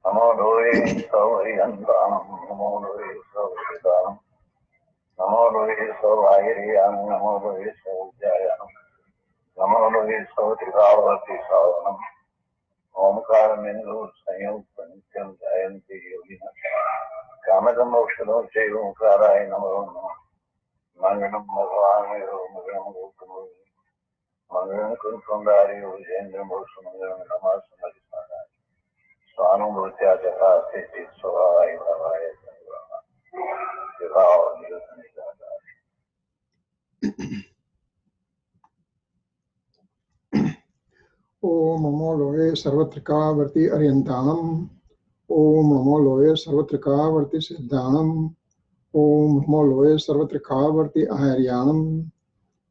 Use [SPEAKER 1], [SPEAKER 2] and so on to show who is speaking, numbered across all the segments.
[SPEAKER 1] नमो लोये सौर्यन्तानं नमो लोये सौर्यदानं नमो लोये सौभागिर्यानं नमो लोये सौज्यायानं नमो लोये सौतिभावति सावनम् ओंकारमेन्दु संयुक्त नित्यं जयन्ति योगिनः कामदं मोक्षदं चैव ओंकाराय नमो नमः मंगलम भगवान मंगलम गौतम मंगलम कुंकुंदारी उजेन्द्र मोक्ष मंगलम नमः समर्पणाय स्वानुभूत्या जथा स्थिति स्वभावाय भवाय विभाव निरसनिदाय।
[SPEAKER 2] ओम नमो लोये सर्वत्रिकावर्ति अर्यन्ताणम् ओम नमो लोये सर्वत्रिकावर्ति सिद्धाणम् ओम नमो लोये सर्वत्रिकावर्ति आहार्याणम्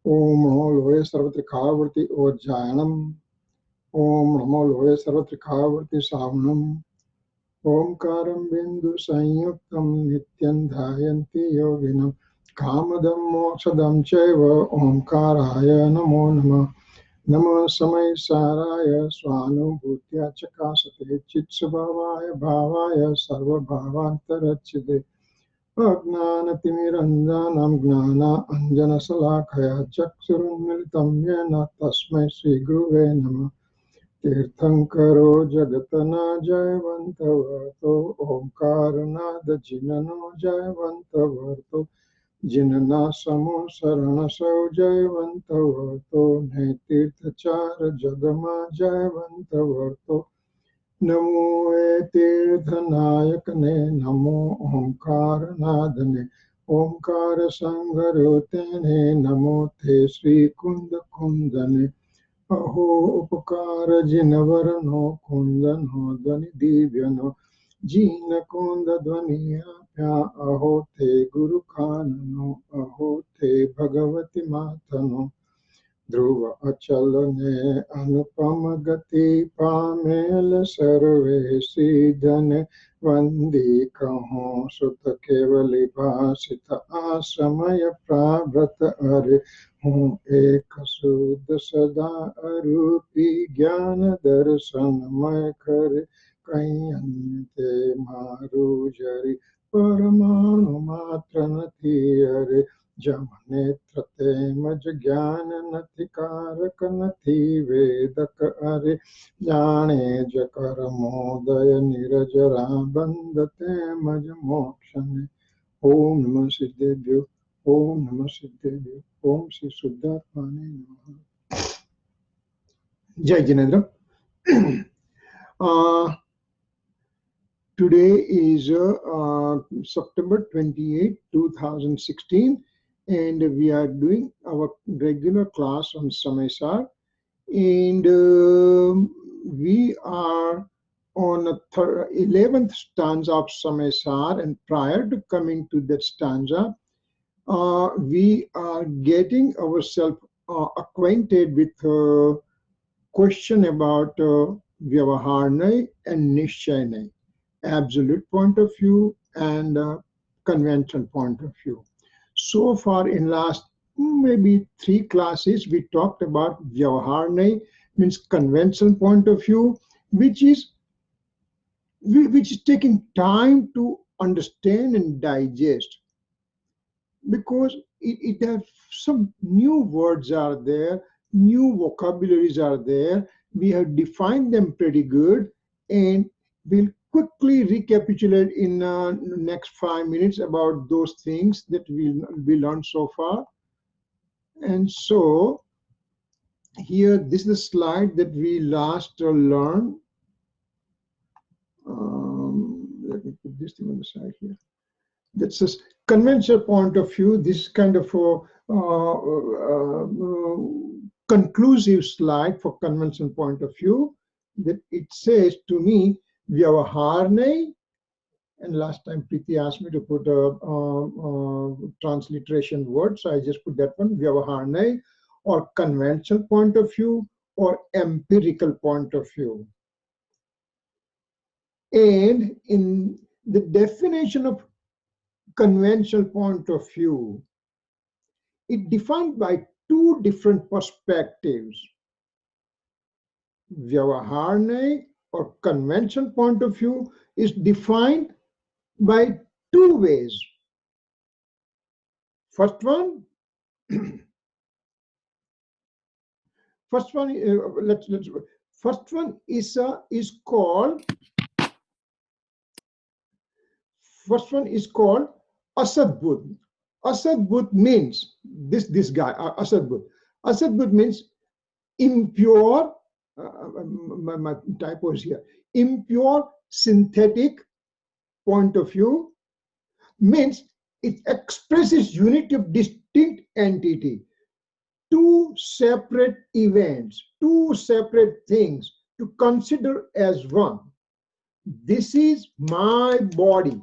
[SPEAKER 2] ओम नमो लोये सर्वत्रिकावर्ति ओज्जायणम् ओम नमो लोये सर्वत्रिकावर्ति सावनम् ओंकारं बिंदु संयुक्तं नित्यं ध्यायन्ति योगिनं कामदं मोक्षदं चैव ओंकाराय नमो नमः। नमः समय साराय स्वानुभूत्या चकाशते चित्स्वभावाय भावाय सर्वभावान्तरच्चिते अज्ञानतिमिरञ्जनं ज्ञानाञ्जनशलाकया चक्षुरुन्मिलितं येन तस्मै श्रीगुरुवे नमः। तीर्थंकरो जगतना जयवंत वर्तो ओंकारनाद जिननो जयवंत वर्तो जिनना समो शरण सौ जयवंत वर्तो ने तीर्थचार जगमा जयवंत वर्तो नमो ए तीर्थनायक ने नमो ओंकार ने ओंकार संगरो तेने नमो थे श्री कुंद कुंदने अहो उपकार जिनवरनो कुंदनो ध्वनि दिव्यनो जीन कुंद ध्वनिया अहो थे गुरु काननो अहो थे भगवती मातनो ध्रुव अचल ने अनुपम गति पामेल सर्वे सीधन वंदी कहो सुत केवली भाषित आसमय प्राभत अरे हूँ एक शुद्ध सदा अरूपी ज्ञान दर्शनमय कर कहीं अन्य ते मारू जरी परमाणु मात्र नथी अरे जम नेत्र तेमज ज्ञान नथी कारक नथी वेदक अरे जाने जकर मोदय निरजरा बंद तेमज मोक्षने। ओम नमः सिद्धेभ्यो ओम नमः सिद्धेभ्यो ओम श्री शुद्धात्माने नमः। जय Jinendra. Today is September 28, 2016, and we are doing our regular class on Samaysar, and we are on the 11th stanza of Samaysar, and prior to coming to that stanza, we are getting ourselves acquainted with a question about Vyavaharnai and Nishchaynai, absolute point of view and conventional point of view. So far in last maybe 3 classes, we talked about Vyavaharnai, means conventional point of view, which is taking time to understand and digest, because it has some new words are there, new vocabularies are there. We have defined them pretty good, and we'll quickly recapitulate in next 5 minutes about those things that we learned so far. And so here, this is the slide that we last learned. Let me put this thing on the side here. That's a conventional point of view. This kind of conclusive slide for conventional point of view, that it says to me, Vyavaharnai, and last time Preeti asked me to put a transliteration word, so I just put that one, Vyavaharnai, or conventional point of view or empirical point of view. And in the definition of conventional point of view, it defined by 2 different perspectives. Vyavaharnai or conventional point of view is defined by two ways. First one, first one is called Asad Buddh. Asad Buddh means this guy, Asad Buddh. Asad Buddh means impure, my typo is here, impure synthetic point of view, means it expresses unity of distinct entity, two separate events, two separate things to consider as one. This is my body.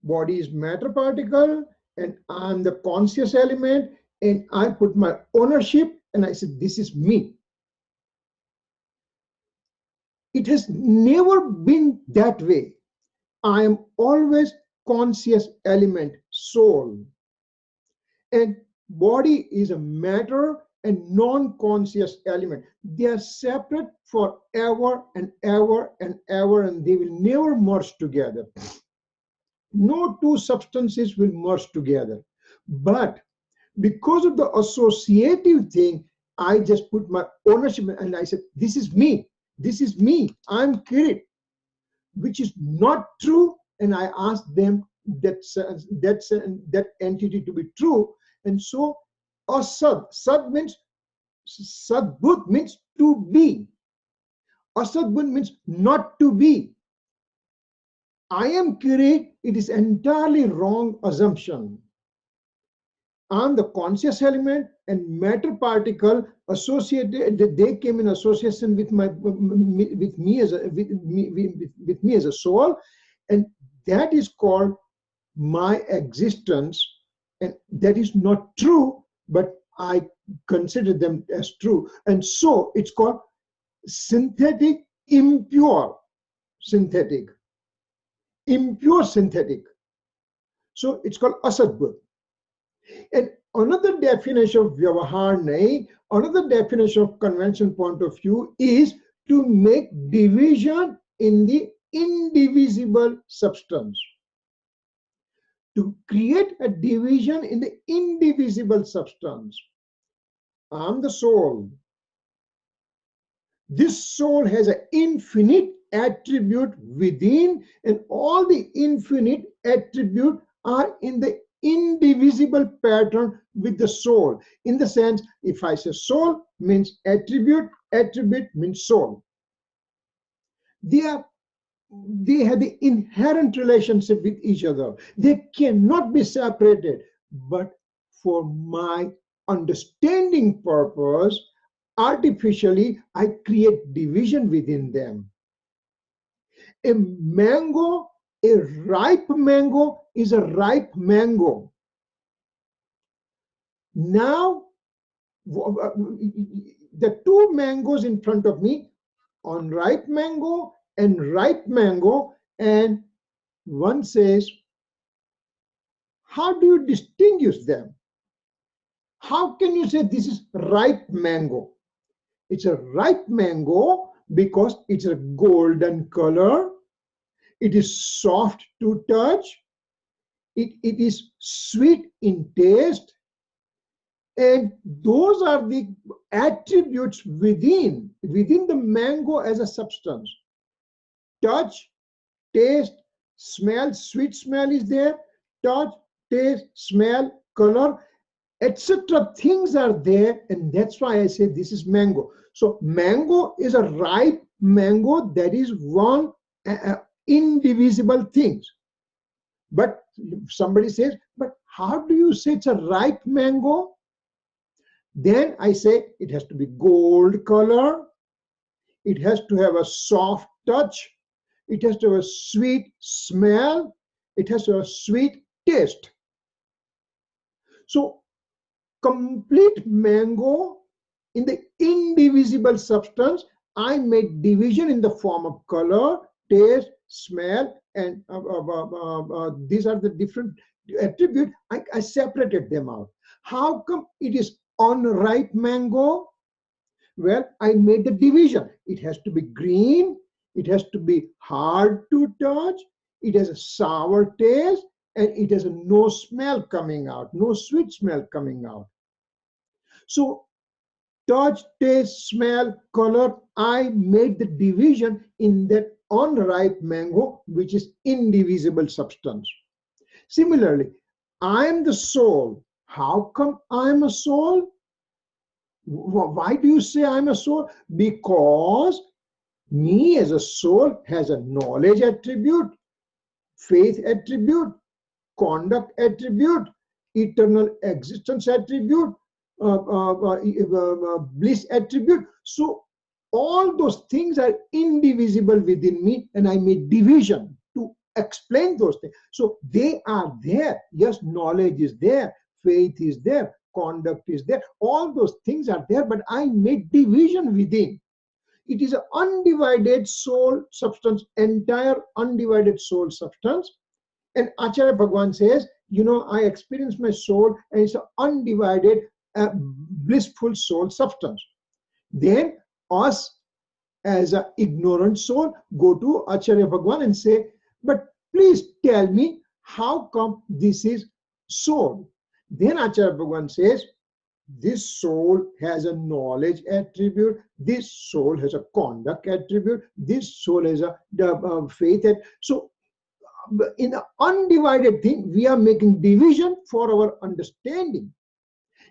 [SPEAKER 2] Body is matter particle, and I'm the conscious element, and I put my ownership and I said, this is me. It has never been that way. I am always conscious element, soul. And body is a matter and non-conscious element. They are separate forever and ever and ever, and they will never merge together. No two substances will merge together. But because of the associative thing, I just put my ownership and I said, this is me. This is me. I'm Kirit, which is not true. And I asked them that entity to be true. And so Asad, Sad Buddh means to be. Asad Buddh means not to be. I am Kirit, it is entirely wrong assumption. I'm the conscious element, and matter particle associated, they came in association with me as a soul, and that is called my existence, and that is not true, but I consider them as true. And so it's called synthetic, impure synthetic. Impure synthetic. So it's called Asad Buddh. And another definition of Vyavahar Nahi, another definition of convention point of view is to make division in the indivisible substance. To create a division in the indivisible substance. I'm the soul. This soul has an infinite attribute within, and all the infinite attribute are in the indivisible pattern with the soul. In the sense, if I say soul means attribute, attribute means soul. They have the inherent relationship with each other. They cannot be separated. But for my understanding purpose, artificially, I create division within them. A mango, a ripe mango is a ripe mango. Now, the two mangoes in front of me, unripe mango and ripe mango, and one says, how do you distinguish them? How can you say this is ripe mango? It's a ripe mango because it's a golden color. It is soft to touch. It is sweet in taste. And those are the attributes within the mango as a substance. Touch, taste, smell, sweet smell is there. Touch, taste, smell, color, etc. Things are there, and that's why I say this is mango. So mango is a ripe mango, that is one indivisible things. But somebody says, but how do you say it's a ripe mango? Then I say it has to be gold color. It has to have a soft touch. It has to have a sweet smell. It has to have a sweet taste. So complete mango in the indivisible substance, I made division in the form of color, taste, smell, and these are the different attributes. I separated them out. How come it is unripe mango? Well, I made the division. It has to be green, It has to be hard to touch, it has a sour taste, and it has a no smell coming out, no sweet smell coming out. So touch, taste, smell, color, I made the division in that unripe mango, which is indivisible substance. Similarly, I am the soul. How come I am a soul? Why do you say I'm a soul? Because me as a soul has a knowledge attribute, faith attribute, conduct attribute, eternal existence attribute, bliss attribute. So all those things are indivisible within me, and I made division to explain those things. So they are there. Yes, knowledge is there, faith is there, conduct is there. All those things are there, but I made division within. It is an undivided soul substance, entire undivided soul substance. And Acharya Bhagwan says, I experience my soul, and it's an undivided, blissful soul substance. Then us as an ignorant soul go to Acharya Bhagwan and say, but please tell me, how come this is soul? Then Acharya Bhagwan says, this soul has a knowledge attribute, this soul has a conduct attribute, this soul has a faith attribute. So in an undivided thing, we are making division for our understanding.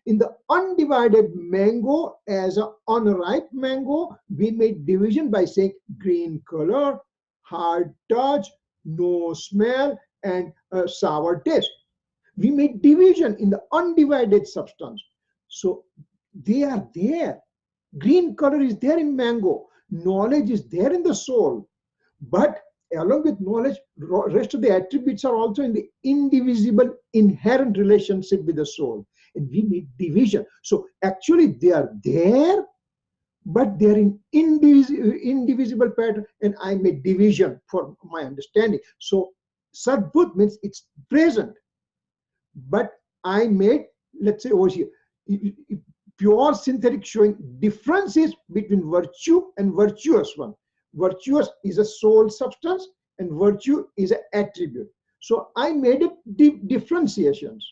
[SPEAKER 2] In the undivided mango, as an unripe mango, we made division by saying green color, hard touch, no smell, and sour taste. We made division in the undivided substance. So they are there. Green color is there in mango. Knowledge is there in the soul. But along with knowledge, rest of the attributes are also in the indivisible, inherent relationship with the soul. And we need division. So actually they are there, but they are in indivisible pattern, and I made division for my understanding. So Sadbut means it's present, but I made, let's say over here, pure synthetic showing differences between virtue and virtuous one. Virtuous is a soul substance and virtue is an attribute. So I made it differentiations,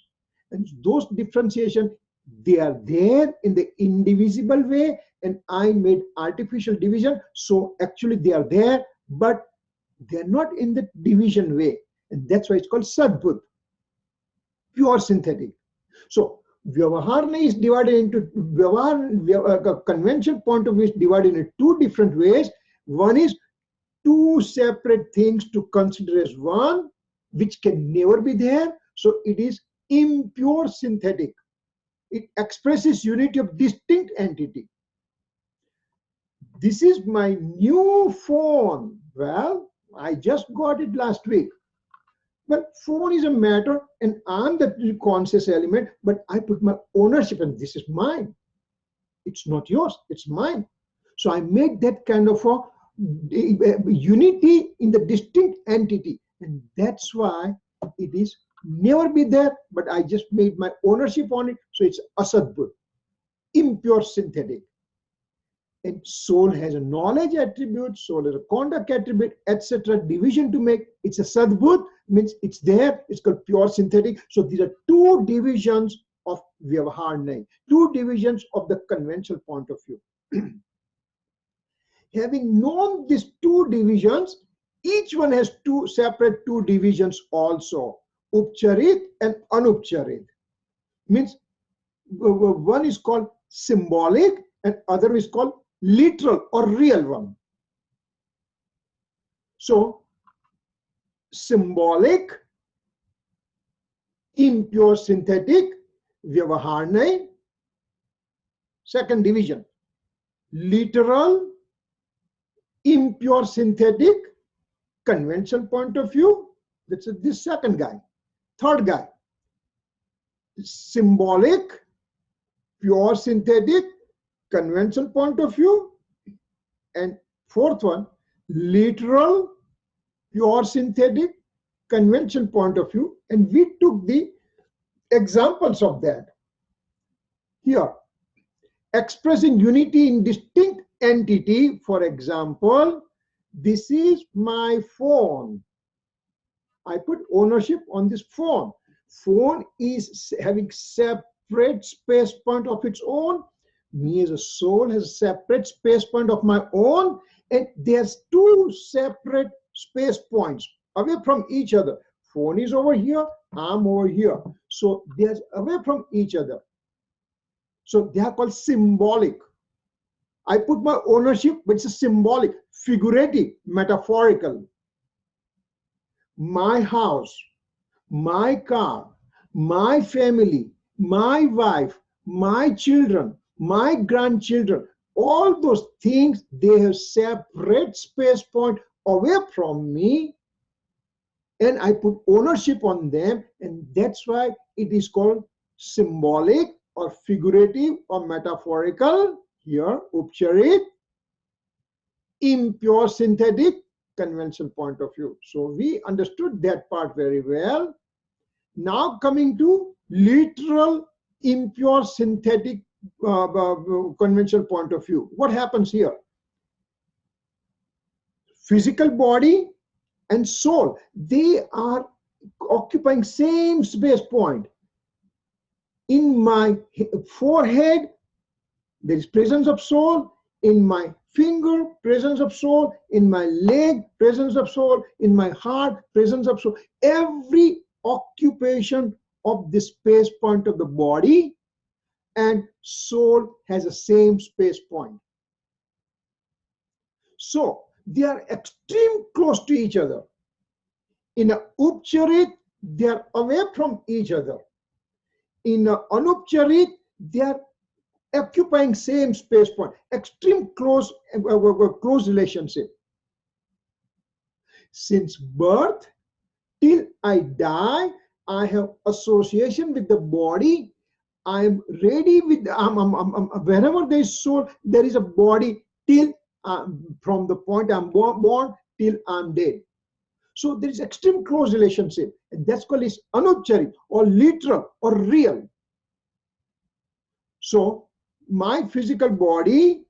[SPEAKER 2] and those differentiation, they are there in the indivisible way, and I made artificial division. So actually they are there, but they're not in the division way, and that's why it's called Sadbut, pure synthetic. So Vyavaharna is divided into conventional point of view is divided into two different ways. One is two separate things to consider as one, which can never be there. So it is impure synthetic. It expresses unity of distinct entity. This is my new phone. Well, I just got it last week. But phone is a matter, and I'm the conscious element, but I put my ownership, and this is mine. It's not yours, it's mine. So I made that kind of a unity in the distinct entity, and that's why it is never be there, but I just made my ownership on it. So it's Asadbut, impure synthetic. And soul has a knowledge attribute, soul has a conduct attribute, etc. Division to make. It's a Sadbut, means it's there. It's called pure synthetic. So these are two divisions of Vyavaharna, two divisions of the conventional point of view. Having known these two divisions, each one has two separate two divisions also, Upcharit and Anupcharit. Means one is called symbolic and other is called literal or real one. So symbolic, impure synthetic, Vyavaharna, second division. Literal, impure synthetic, conventional point of view, that's this second guy. Third guy, symbolic, pure synthetic, conventional point of view. And fourth one, literal, pure synthetic, conventional point of view. And we took the examples of that here. Expressing unity in distinct entity, for example, This is my phone. I put ownership on this phone. Phone is having separate space point of its own. Me as a soul has a separate space point of my own, and there's two separate space points away from each other. Phone is over here, I'm over here. So they're away from each other. So they are called symbolic. I put my ownership, but it's a symbolic, figurative, metaphorical. My house, my car, my family, my wife, my children, my grandchildren, all those things, they have separate space point away from me, and I put ownership on them, and that's why it is called symbolic or figurative or metaphorical. Here, upcharit, impure synthetic, conventional point of view. So we understood that part very well. Now coming to literal, impure, synthetic, conventional point of view. What happens here? Physical body and soul, they are occupying same space point. In my forehead, there is presence of soul. In my finger, presence of soul. In my leg, presence of soul. In my heart, presence of soul. Every occupation of the space point of the body and soul has the same space point. So they are extreme close to each other. In a upcharit, they are away from each other. In a anupcharit, they are occupying same space point, extreme close relationship. Since birth till I die, I have association with the body. I am ready with whenever there is soul, there is a body till from the point I'm born till I'm dead. So there is extreme close relationship, and that's called is anupcharit or literal or real. So my physical body,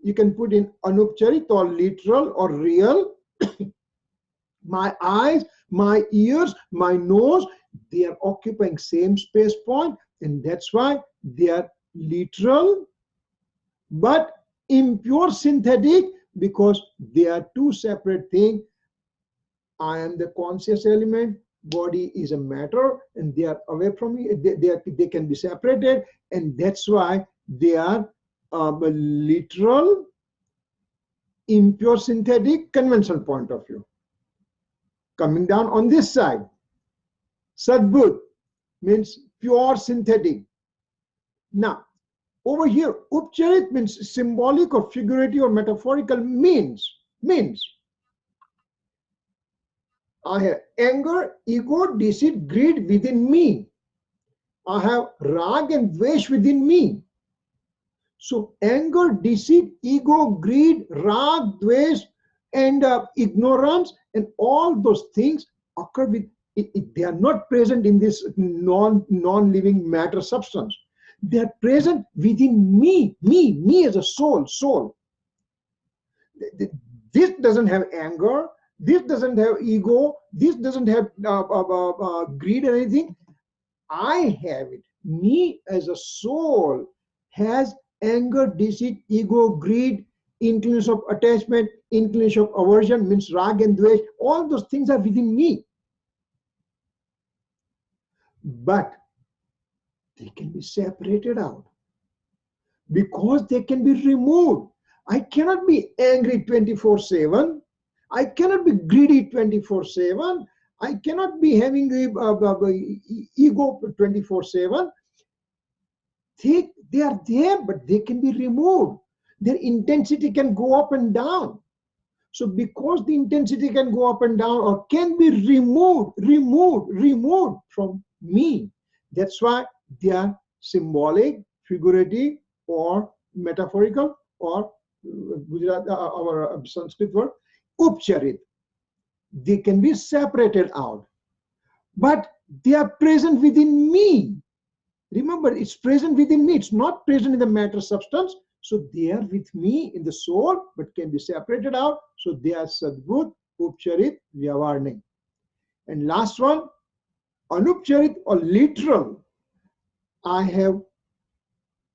[SPEAKER 2] you can put in anupcharit or literal or real. My eyes, my ears, my nose, they are occupying same space point, and that's why they are literal, but impure synthetic, because they are two separate things. I am the conscious element, body is a matter, and they are away from me. They can be separated, and that's why they are literal, impure synthetic, conventional point of view. Coming down on this side, Sadbut means pure synthetic. Now, over here, upcharit means symbolic or figurative or metaphorical, means I have anger, ego, deceit, greed within me. I have rag and dvesh within me. So anger, deceit, ego, greed, rag, dvesh, and ignorance, and all those things occur with they are not present in this non-living matter substance. They are present within me as a soul. This doesn't have anger, this doesn't have ego, this doesn't have greed or anything. I have it. Me as a soul has anger, deceit, ego, greed, inclination of attachment, inclination of aversion, means rag and dvesh. All those things are within me. But they can be separated out because they can be removed. I cannot be angry 24/7. I cannot be greedy 24/7. I cannot be having ego 24/7. They are there, but they can be removed. Their intensity can go up and down. So because the intensity can go up and down or can be removed from me, that's why they are symbolic, figurative, or metaphorical, or our Sanskrit word, upcharit. They can be separated out, but they are present within me. Remember, it's present within me. It's not present in the matter substance. So they are with me in the soul, but can be separated out. So they are Sadbudh, Upcharit, Vyavarnik. And last one, Anupcharit or literal. I have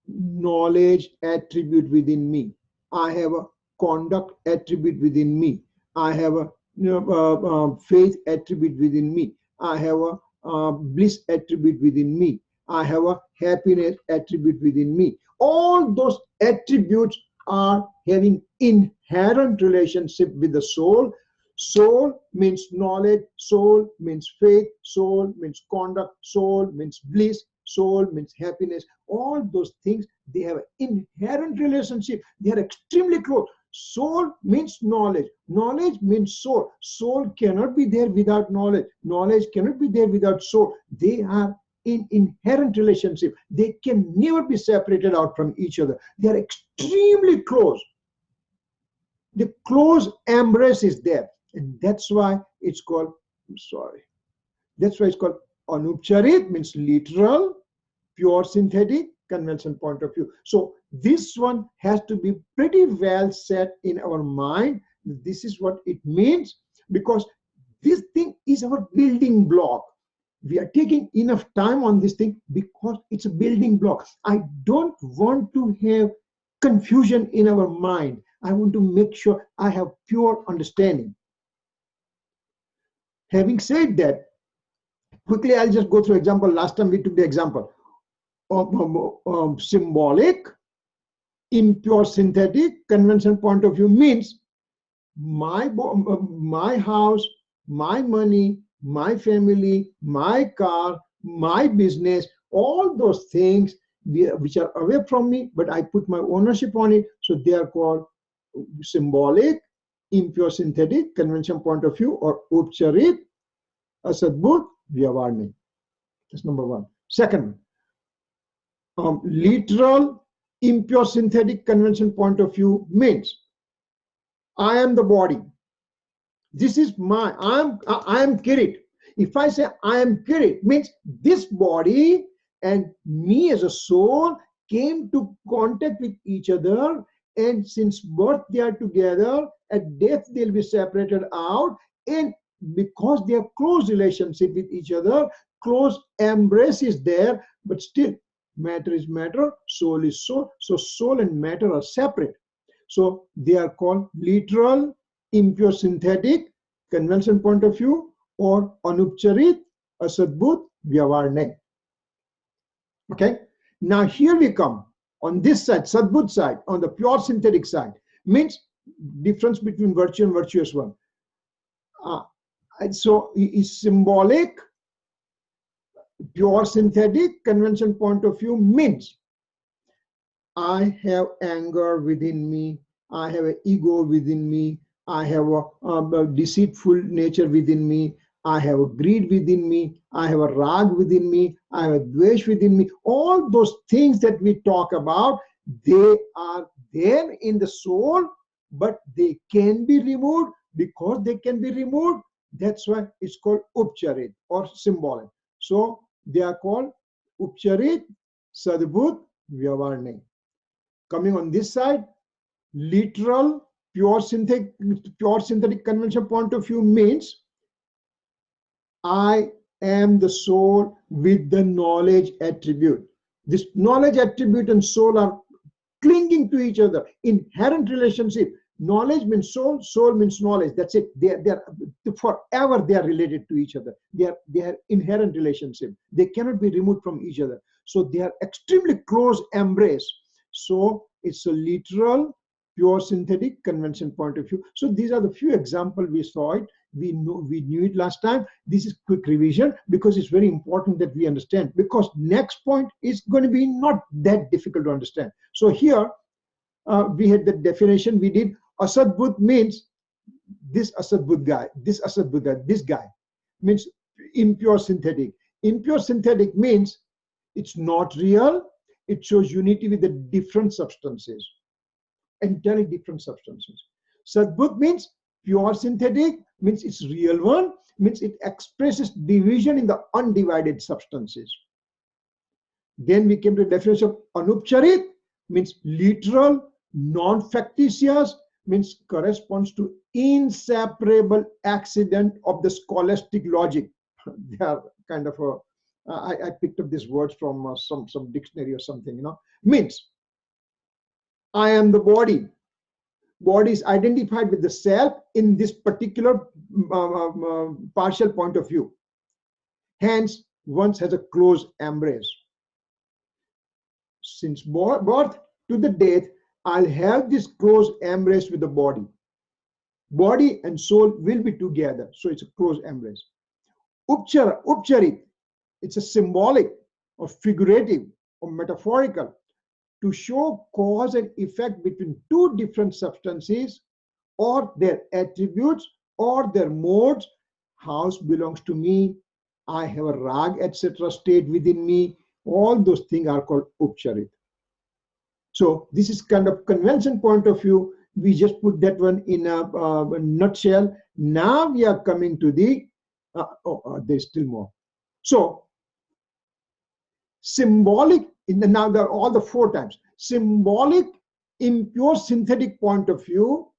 [SPEAKER 2] knowledge attribute within me. I have a conduct attribute within me. I have a faith attribute within me. I have a bliss attribute within me. I have a happiness attribute within me. All those attributes are having inherent relationship with the soul. Soul means knowledge, soul means faith, soul means conduct, soul means bliss, soul means happiness. All those things, they have an inherent relationship. They are extremely close. Soul means knowledge. Knowledge means soul. Soul cannot be there without knowledge. Knowledge cannot be there without soul. They are in inherent relationship. They can never be separated out from each other. They are extremely close. The close embrace is there. And that's why it's called, that's why it's called Anupcharit, means literal, pure synthetic, convention point of view. So this one has to be pretty well set in our mind. This is what it means, because this thing is our building block. We are taking enough time on this thing because it's a building block. I don't want to have confusion in our mind. I want to make sure I have pure understanding. Having said that, quickly I'll just go through example. Last time we took the example of symbolic, impure synthetic, convention point of view means my house, my money, my family, my car, my business, all those things which are away from me, but I put my ownership on it. So they are called symbolic, impure synthetic, convention point of view, or Upcharit, Asadbudh, Vyavarnik. That's number one. Second, literal, impure synthetic, convention point of view means I am the body. This is my, I am Kirit. If I say I am Kirit, means this body and me as a soul came to contact with each other, and since birth they are together, at death they'll be separated out, and because they have close relationship with each other, close embrace is there, but still matter is matter, soul is soul. So soul and matter are separate. So they are called literal, impure synthetic, convention point of view, or Anupcharit, Asadbudh, Vyavarnik. Okay. Now here we come on this side, Sadbudh side, on the pure synthetic side, means difference between virtue and virtuous one. And so is symbolic, pure synthetic, convention point of view means I have anger within me, I have an ego within me, I have a deceitful nature within me, I have a greed within me, I have a rag within me, I have a dvesh within me. All those things that we talk about, they are there in the soul, but they can be removed. Because they can be removed, that's why it's called Upcharit or symbolic. So they are called Upcharit, Sadbudh, Vyavarnik. Coming on this side, literal, pure synthetic convention point of view means I am the soul with the knowledge attribute. This knowledge attribute and soul are clinging to each other, inherent relationship. Knowledge means soul, soul means knowledge. That's it. They are forever they are related to each other. They are inherent relationship. They cannot be removed from each other. So they are extremely close embrace. So it's a literal, pure synthetic convention point of view. So these are the few examples we saw it. We knew it last time. This is quick revision because it's very important that we understand, because next point is going to be not that difficult to understand. So here we had the definition we did. Asadbudh means this Asadbudh guy, this Asadbudh guy, this guy means impure synthetic. Impure synthetic means it's not real. It shows unity with the different substances, entirely different substances. Sadbudh means pure synthetic, means it's real one, means it expresses division in the undivided substances. Then we came to the definition of Anupcharit. means literal, non-factitious, means corresponds to inseparable accident of the scholastic logic. They are kind of a, I picked up these words from some dictionary or something, means I am the body. Body is identified with the self in this particular partial point of view. Hence, one has a close embrace. Since birth to the death, I'll have this close embrace with the body. Body and soul will be together, so it's a close embrace. Upcharit, it's a symbolic or figurative or metaphorical to show cause and effect between two different substances or their attributes or their modes. House belongs to me, I have a rag, etc. state within me. All those things are called upcharit. So this is kind of convention point of view. We just put that one in a nutshell. Now we are coming to the, there's still more. So symbolic, now there are all the 4 times. Symbolic, impure synthetic point of view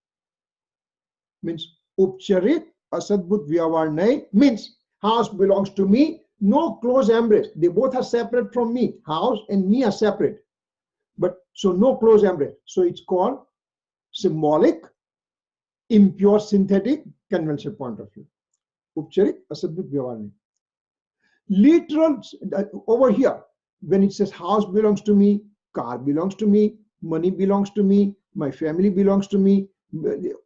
[SPEAKER 2] means upcharit, asadbut vyavarnai, means house belongs to me, no close embrace. They both are separate from me. House and me are separate. But so no close embrace. So it's called symbolic, impure synthetic, conventional point of view. Upcharit, asadbut vyavarnai. Literal, over here, when it says house belongs to me, car belongs to me, money belongs to me, my family belongs to me,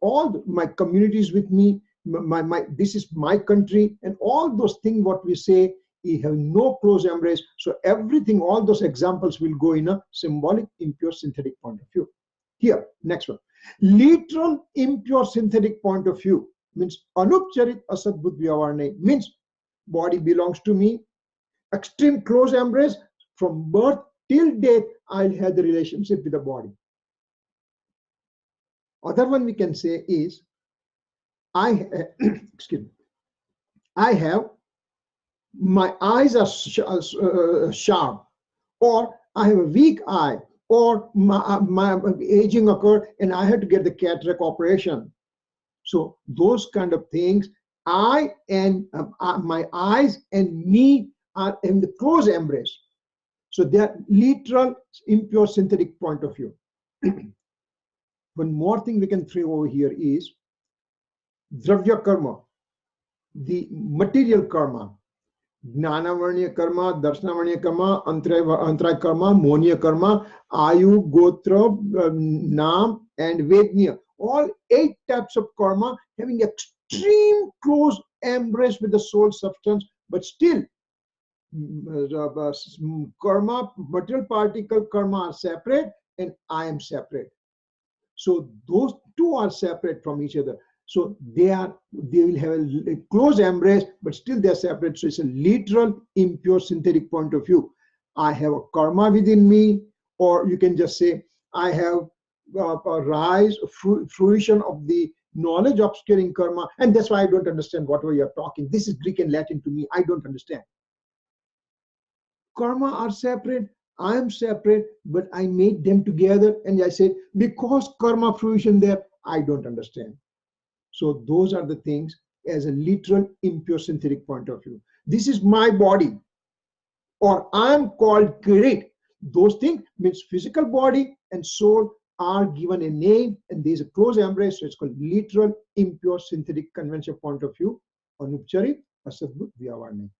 [SPEAKER 2] all my communities with me, this is my country, and all those things what we say, we have no close embrace. So everything, all those examples will go in a symbolic, impure, synthetic point of view. Here, next one. Literal, impure, synthetic point of view means anupcharit asadbut vyavarnai, means body belongs to me, extreme close embrace, from birth till death, I'll have the relationship with the body. Other one we can say is, excuse me, I have, my eyes are sharp, or I have a weak eye, or my aging occurred and I had to get the cataract operation. So those kind of things, I and my eyes and me are in the close embrace. So they are literal, impure, synthetic point of view. One more thing we can throw over here is dravya karma, the material karma. Jnanavarniya karma, darshanavarniya karma, antray karma, moniya karma, ayu, gotra, nam, and vednya. All 8 types of karma having extreme close embrace with the soul substance, but still karma, material particle karma are separate and I am separate. So those two are separate from each other. So they will have a close embrace, but still they are separate. So it's a literal, impure, synthetic point of view. I have a karma within me, or you can just say I have a rise, fruition of the knowledge obscuring karma, and that's why I don't understand whatever you're talking. This is Greek and Latin to me. I don't understand. Karma are separate. I am separate, but I made them together, and I said because karma fruition there, I don't understand. So those are the things as a literal, impure, synthetic point of view. This is my body, or I am called Kirit. Those things means physical body and soul are given a name, and there is a close embrace. So it's called literal, impure, synthetic, conventional point of view. Anupcharit, asadbut, vyavarnai.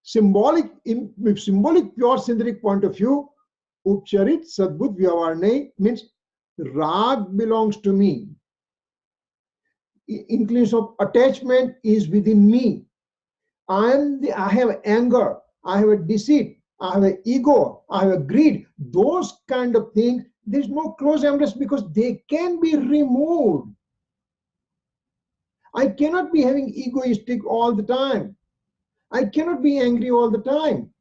[SPEAKER 2] Symbolic, pure, synthetic point of view. Upcharit, sadbut, vyavarnai means rag belongs to me. Inclination of attachment is within me. I have anger, I have a deceit, I have an ego, I have a greed. Those kind of things, there's no close embrace because they can be removed. I cannot be having egoistic all the time. I cannot be angry all the time.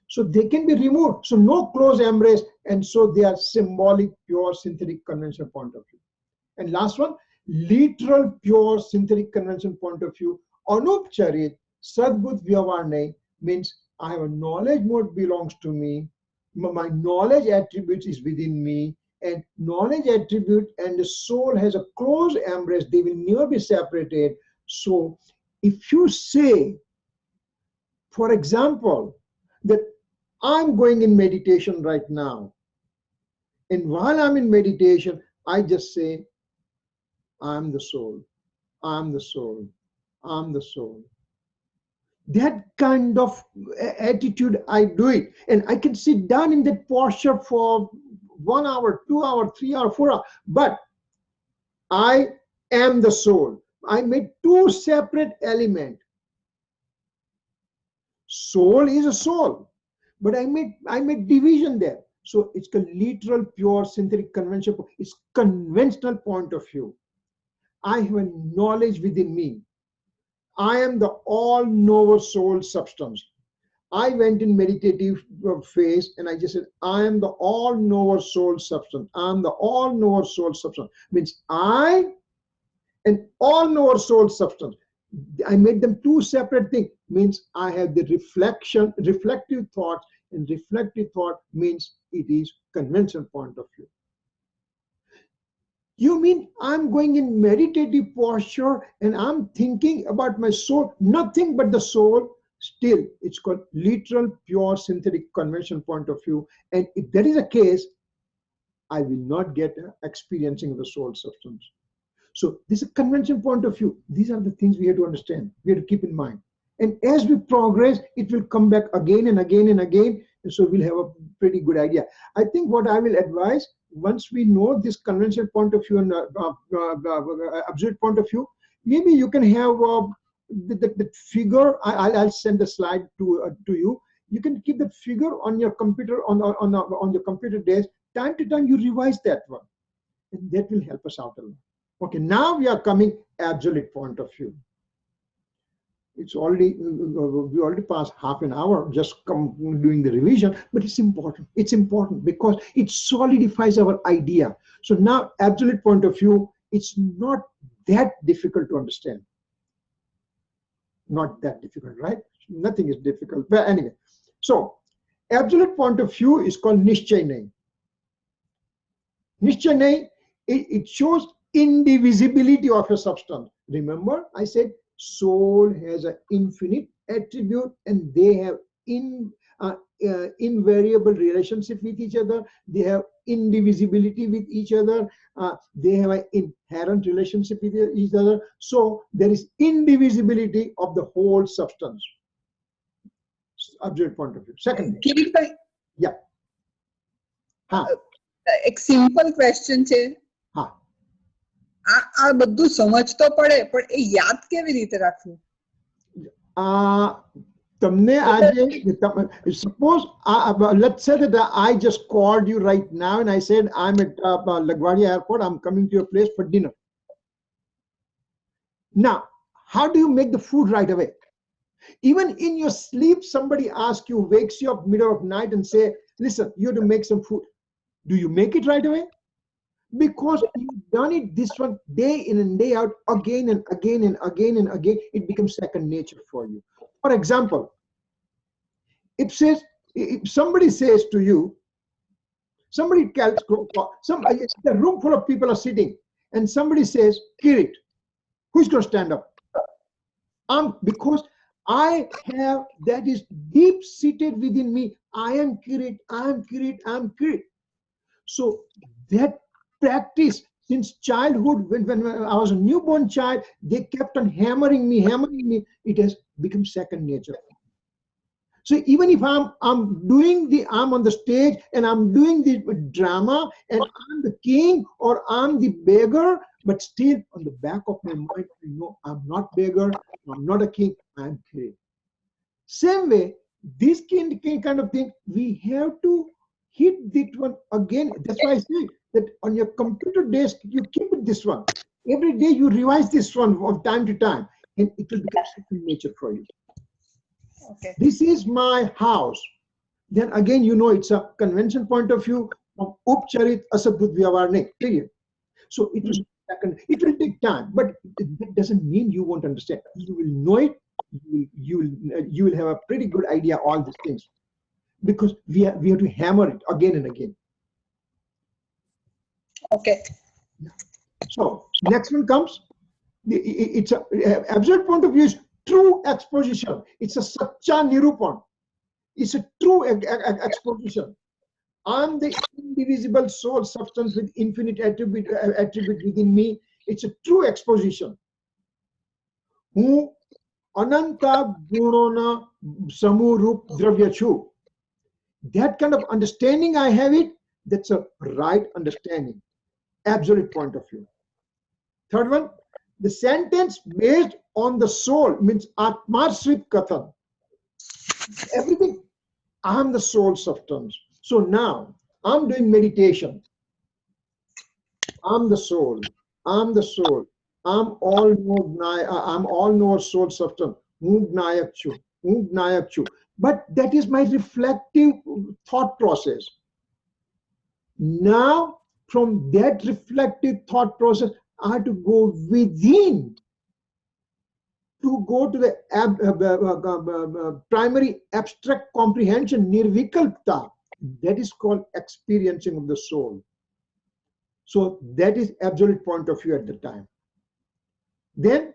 [SPEAKER 2] So they can be removed. So no close embrace, and so they are symbolic, pure, synthetic, conventional point of view. And last one, literal, pure, synthetic, conventional point of view. Anupcharit, sadbut, vyavarnai means I have a knowledge mode belongs to me. My knowledge attributes is within me, and knowledge attribute and the soul has a close embrace. They will never be separated. So if you say, for example, that I'm going in meditation right now, and while I'm in meditation, I just say, I'm the soul, I'm the soul, I'm the soul. That kind of attitude, I do it. And I can sit down in that posture for 1 hour, 2 hours, 3 hours, 4 hours. But I am the soul. I made two separate elements. Soul is a soul. But I made division there. So it's a literal, pure, synthetic convention. It's conventional point of view. I have a knowledge within me. I am the all-knower soul substance. I went in meditative phase and I just said, I am the all-knower soul substance. I'm the all-knower soul substance. Means I and all-knower soul substance. I made them two separate things. Means I have the reflective thought, and reflective thought means it is conventional point of view. You mean I'm going in meditative posture and I'm thinking about my soul, nothing but the soul? Still, it's called literal, pure, synthetic, conventional point of view. And if that is the case, I will not get experiencing the soul substance. So this is a conventional point of view. These are the things we have to understand. We have to keep in mind. And as we progress, it will come back again and again and again. And so we'll have a pretty good idea. I think what I will advise, once we know this conventional point of view and absolute point of view, maybe you can have the figure. I'll send the slide to you. You can keep that figure on your computer, on your computer desk. Time to time, you revise that one. And that will help us out a lot. Okay, now we are coming absolute point of view. It's already, we already passed half an hour just doing the revision, but it's important. It's important because it solidifies our idea. So now absolute point of view, it's not that difficult to understand. Not that difficult, right? Nothing is difficult. But anyway, so absolute point of view is called Nischay Nahi. Nischay Nahi, it shows indivisibility of a substance. Remember, I said soul has an infinite attribute and they have invariable relationship with each other. They have indivisibility with each other. They have an inherent relationship with each other. So there is indivisibility of the whole substance. Absolute point of view. Second. Yeah.
[SPEAKER 3] એક simple question છે. આ બધું સમજ તો પડે પણ એ યાદ કેવી રીતે રાખવું?
[SPEAKER 2] તમને આજે suppose let's say that I just called you right now and I said I'm at LaGuardia Airport, I'm coming to your place for dinner. Now how do you make the food right away? Even in your sleep, somebody asks you, wakes you up middle of night and say, listen, you have to make some food. Do you make it right away? Because you've done it this one day in and day out, again and again and again and again, it becomes second nature for you. For example, if somebody says to you, the room full of people are sitting, and somebody says, Kirit, who's going to stand up? Because I have, that is deep seated within me. I am Kirit, I am Kirit, I am Kirit. So that practice since childhood, when I was a newborn child, they kept on hammering me. It has become second nature. So even if I'm on the stage and I'm doing the drama and I'm the king or I'm the beggar, but still on the back of my mind, I know I'm not beggar, I'm not a king, I'm king. Same way, this kind of thing, we have to hit that one again. That's why I say that on your computer desk, you keep it this one. Every day you revise this one from time to time, and it will become second nature for you. Okay. This is my house. Then again, you know, it's a convention point of view of Upcharit Asabdut Vyavarnik. So it will take time, but that doesn't mean you won't understand. You will know it. You will have a pretty good idea all these things. because we have to hammer it again and again.
[SPEAKER 3] Okay.
[SPEAKER 2] So next one comes, it's a absolute point of view is true exposition. It's a Satcha Nirupan. It's a true exposition. I'm the indivisible soul substance with infinite attribute within me. It's a true exposition. Who Ananta Gunona Samurup Dravya Chu. That kind of understanding I have it, that's a right understanding. Absolute point of view. Third one, the sentence based on the soul means Atmarsrit Kathan. Everything, I am the soul substance. So now I'm doing meditation. I'm the soul. I'm the soul. I'm all knower soul substance. But that is my reflective thought process. Now, from that reflective thought process, I have to go within to go to the primary abstract comprehension, nirvikalpta. That is called experiencing of the soul. So that is absolute point of view at the time. Then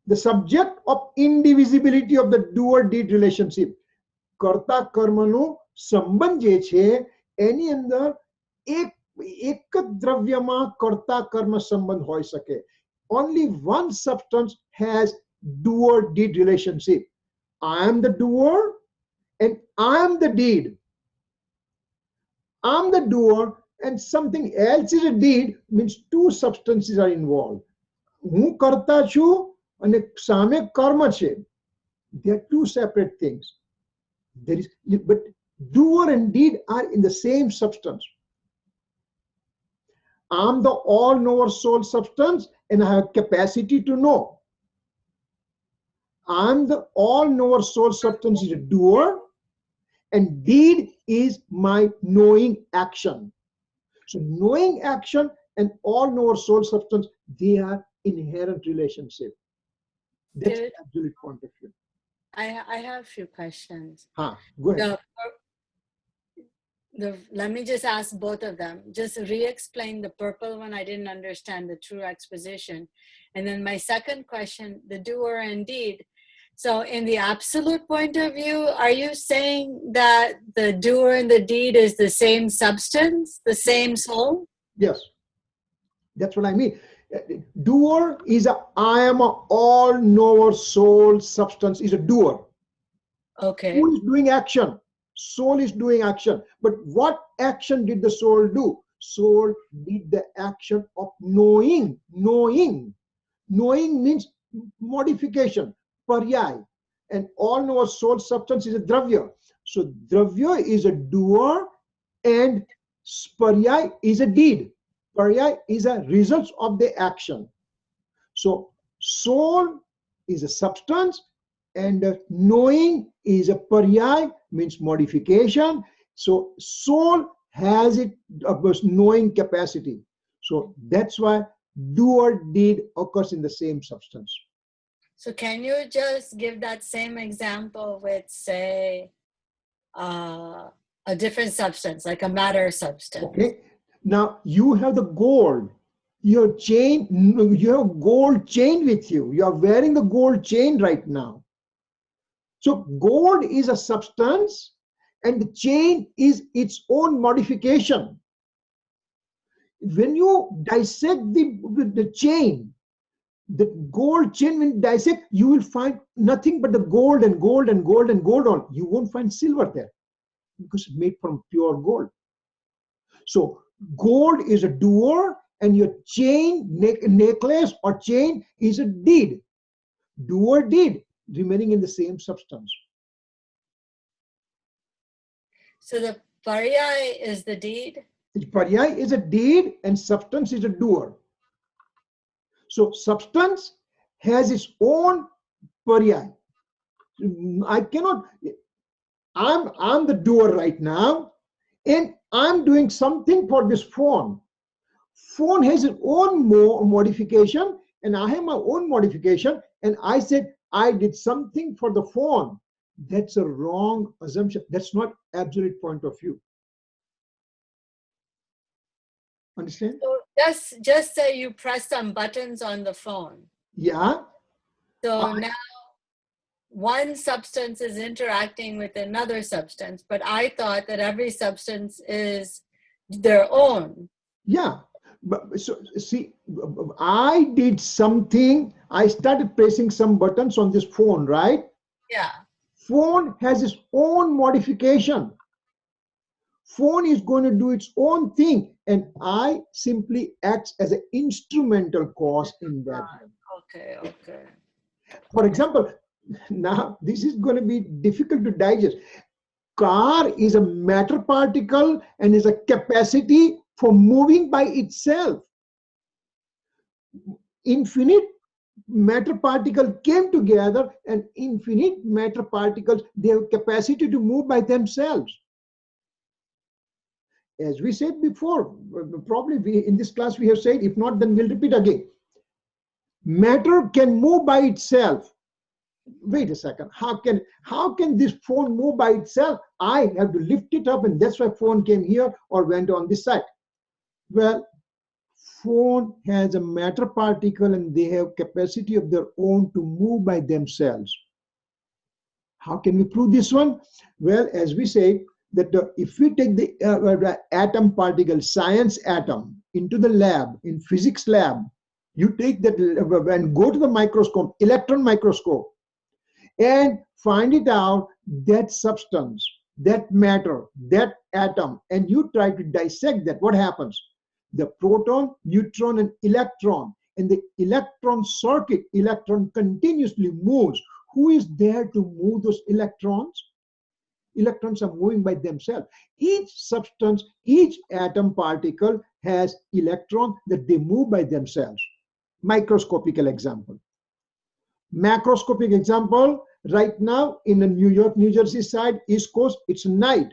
[SPEAKER 2] the subject of indivisibility of the doer-deed relationship. Karta karmanu સંબંધ જે છે એની અંદર એક જ દ્રવ્યમાં કર્તા કર્મ સંબંધ હોઈ શકે. Only one substance has doer-deed relationship. I am the doer and I am the deed. I am the doer and something else is a deed means two substances are involved. હું કરતા છું અને સામે કર્મ છે. They are two separate things. There is, but doer and deed are in the same substance. I'm the all-knower soul substance and I have capacity to know. I'm the all-knower soul substance is a doer and deed is my knowing action. So knowing action and all-knower soul substance, they are inherent relationship. That's the absolute point of view.
[SPEAKER 4] I have a few questions.
[SPEAKER 2] Go ahead.
[SPEAKER 4] Let me just ask both of them. Just re-explain the purple one. I didn't understand the true exposition. And then my second question, the doer and deed. So in the absolute point of view, are you saying that the doer and the deed is the same substance, the same soul?
[SPEAKER 2] Yes, that's what I mean. Doer is I am a all-knower soul substance is a doer.
[SPEAKER 4] Okay.
[SPEAKER 2] Who is doing action? Soul is doing action. But what action did the soul do? Soul did the action of knowing. Knowing means modification, paryay. And all-knower soul substance is a dravya. So dravya is a doer and paryay is a deed. Paryay is a result of the action. So soul is a substance and knowing is a paryay, means modification. So soul has it knowing capacity. So that's why doer deed occurs in the same substance.
[SPEAKER 4] So can you just give that same example with, say, a different substance, like a matter substance?
[SPEAKER 2] Okay. Now you have the gold. Your chain, you have gold chain with you. You are wearing the gold chain right now. So gold is a substance and the chain is its own modification. When you dissect the chain, the gold chain, when you dissect, you will find nothing but the gold and gold and gold and gold on. You won't find silver there because it's made from pure gold. So gold is a doer and your chain, necklace or chain is a deed. Doer deed remaining in the same substance.
[SPEAKER 4] So the paryay is the deed?
[SPEAKER 2] Paryay is a deed and substance is a doer. So substance has its own paryay. I cannot, I'm the doer right now and I'm doing something for this phone. Phone has its own modification and I have my own modification and I said I did something for the phone. That's a wrong assumption. That's not absolute point of view. Understand?
[SPEAKER 4] So just say you press some buttons on the phone.
[SPEAKER 2] Yeah.
[SPEAKER 4] So now one substance is interacting with another substance, but I thought that every substance is their own.
[SPEAKER 2] Yeah. But so see, I did something. I started pressing some buttons on this phone, right?
[SPEAKER 4] Yeah.
[SPEAKER 2] Phone has its own modification. Phone is going to do its own thing, and I simply act as an instrumental cause in that.
[SPEAKER 4] Okay, okay.
[SPEAKER 2] For example, now this is going to be difficult to digest. Car is a matter particle and is a capacity for moving by itself. Infinite matter particle came together, and infinite matter particles, they have capacity to move by themselves. As we said before, probably in this class we have said, if not, then we'll repeat again. Matter can move by itself. Wait a second, how can this phone move by itself? I have to lift it up, and that's why phone came here or went on this side. Well, phone has a matter particle and they have capacity of their own to move by themselves. How can we prove this one? Well, as we say, that if we take the atom particle, science atom, into the lab, in physics lab, you take that and go to the microscope, electron microscope, and find it out, that substance, that matter, that atom, and you try to dissect that, what happens? The proton, neutron, and electron, and the electron circuit, electron continuously moves. Who is there to move those electrons? Electrons are moving by themselves. Each substance, each atom particle has electrons that they move by themselves. Microscopical example. Macroscopic example, right now in the New York, New Jersey side, East Coast, it's night.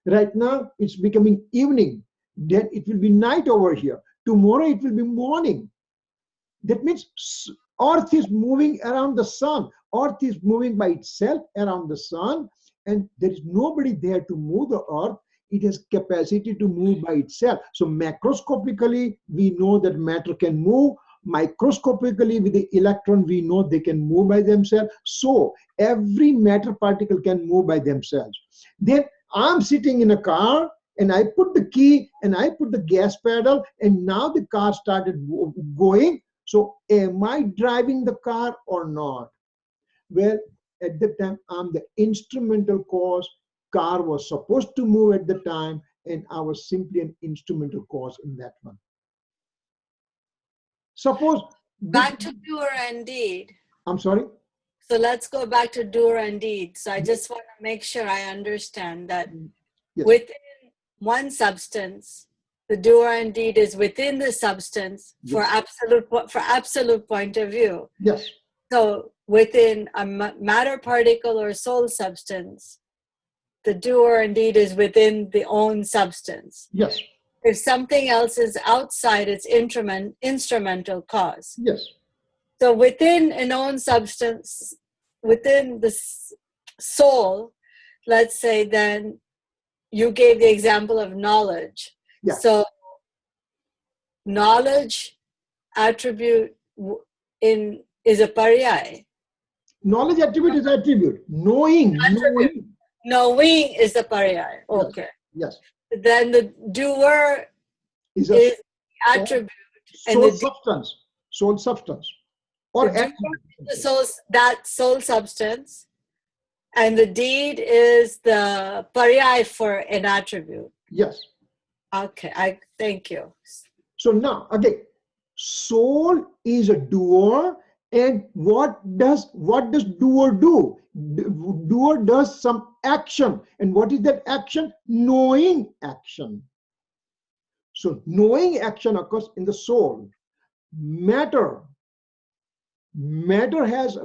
[SPEAKER 2] Right now, it's becoming evening. Then it will be night over here. Tomorrow, it will be morning. That means Earth is moving around the sun. Earth is moving by itself around the sun, and there is nobody there to move the Earth. It has capacity to move by itself. So macroscopically, we know that matter can move. Microscopically, with the electron, we know they can move by themselves. So every matter particle can move by themselves. Then I'm sitting in a car, and I put the key and I put the gas pedal, and now the car started going. So am I driving the car or not? Well, at the time, I'm the instrumental cause. Car was supposed to move at the time, and I was simply an instrumental cause in that one. Suppose
[SPEAKER 4] Back to doer and deed.
[SPEAKER 2] I'm sorry?
[SPEAKER 4] So let's go back to doer and deed. So I just want to make sure I understand that
[SPEAKER 2] Yes.
[SPEAKER 4] within one substance, the doer and deed is within the substance for absolute point of view.
[SPEAKER 2] Yes.
[SPEAKER 4] So within a matter particle or soul substance, the doer and deed is within the own substance.
[SPEAKER 2] Yes.
[SPEAKER 4] If something else is outside, it's instrumental cause.
[SPEAKER 2] Yes.
[SPEAKER 4] So within an own substance, within the soul, let's say, then you gave the example of knowledge.
[SPEAKER 2] Yeah.
[SPEAKER 4] So knowledge attribute is a paryai.
[SPEAKER 2] Knowledge attribute is attribute. Knowing.
[SPEAKER 4] Knowing is the paryai. Okay.
[SPEAKER 2] Yes.
[SPEAKER 4] Then the doer
[SPEAKER 2] Is
[SPEAKER 4] is attribute.
[SPEAKER 2] soul
[SPEAKER 4] and
[SPEAKER 2] substance. Soul substance. Or
[SPEAKER 4] the soul substance, and the deed is the paryai for an attribute.
[SPEAKER 2] Yes.
[SPEAKER 4] Okay, thank you.
[SPEAKER 2] So now again, soul is a doer, and what does doer do? Doer does some action, and what is that action? Knowing action. So knowing action occurs in the soul. Matter is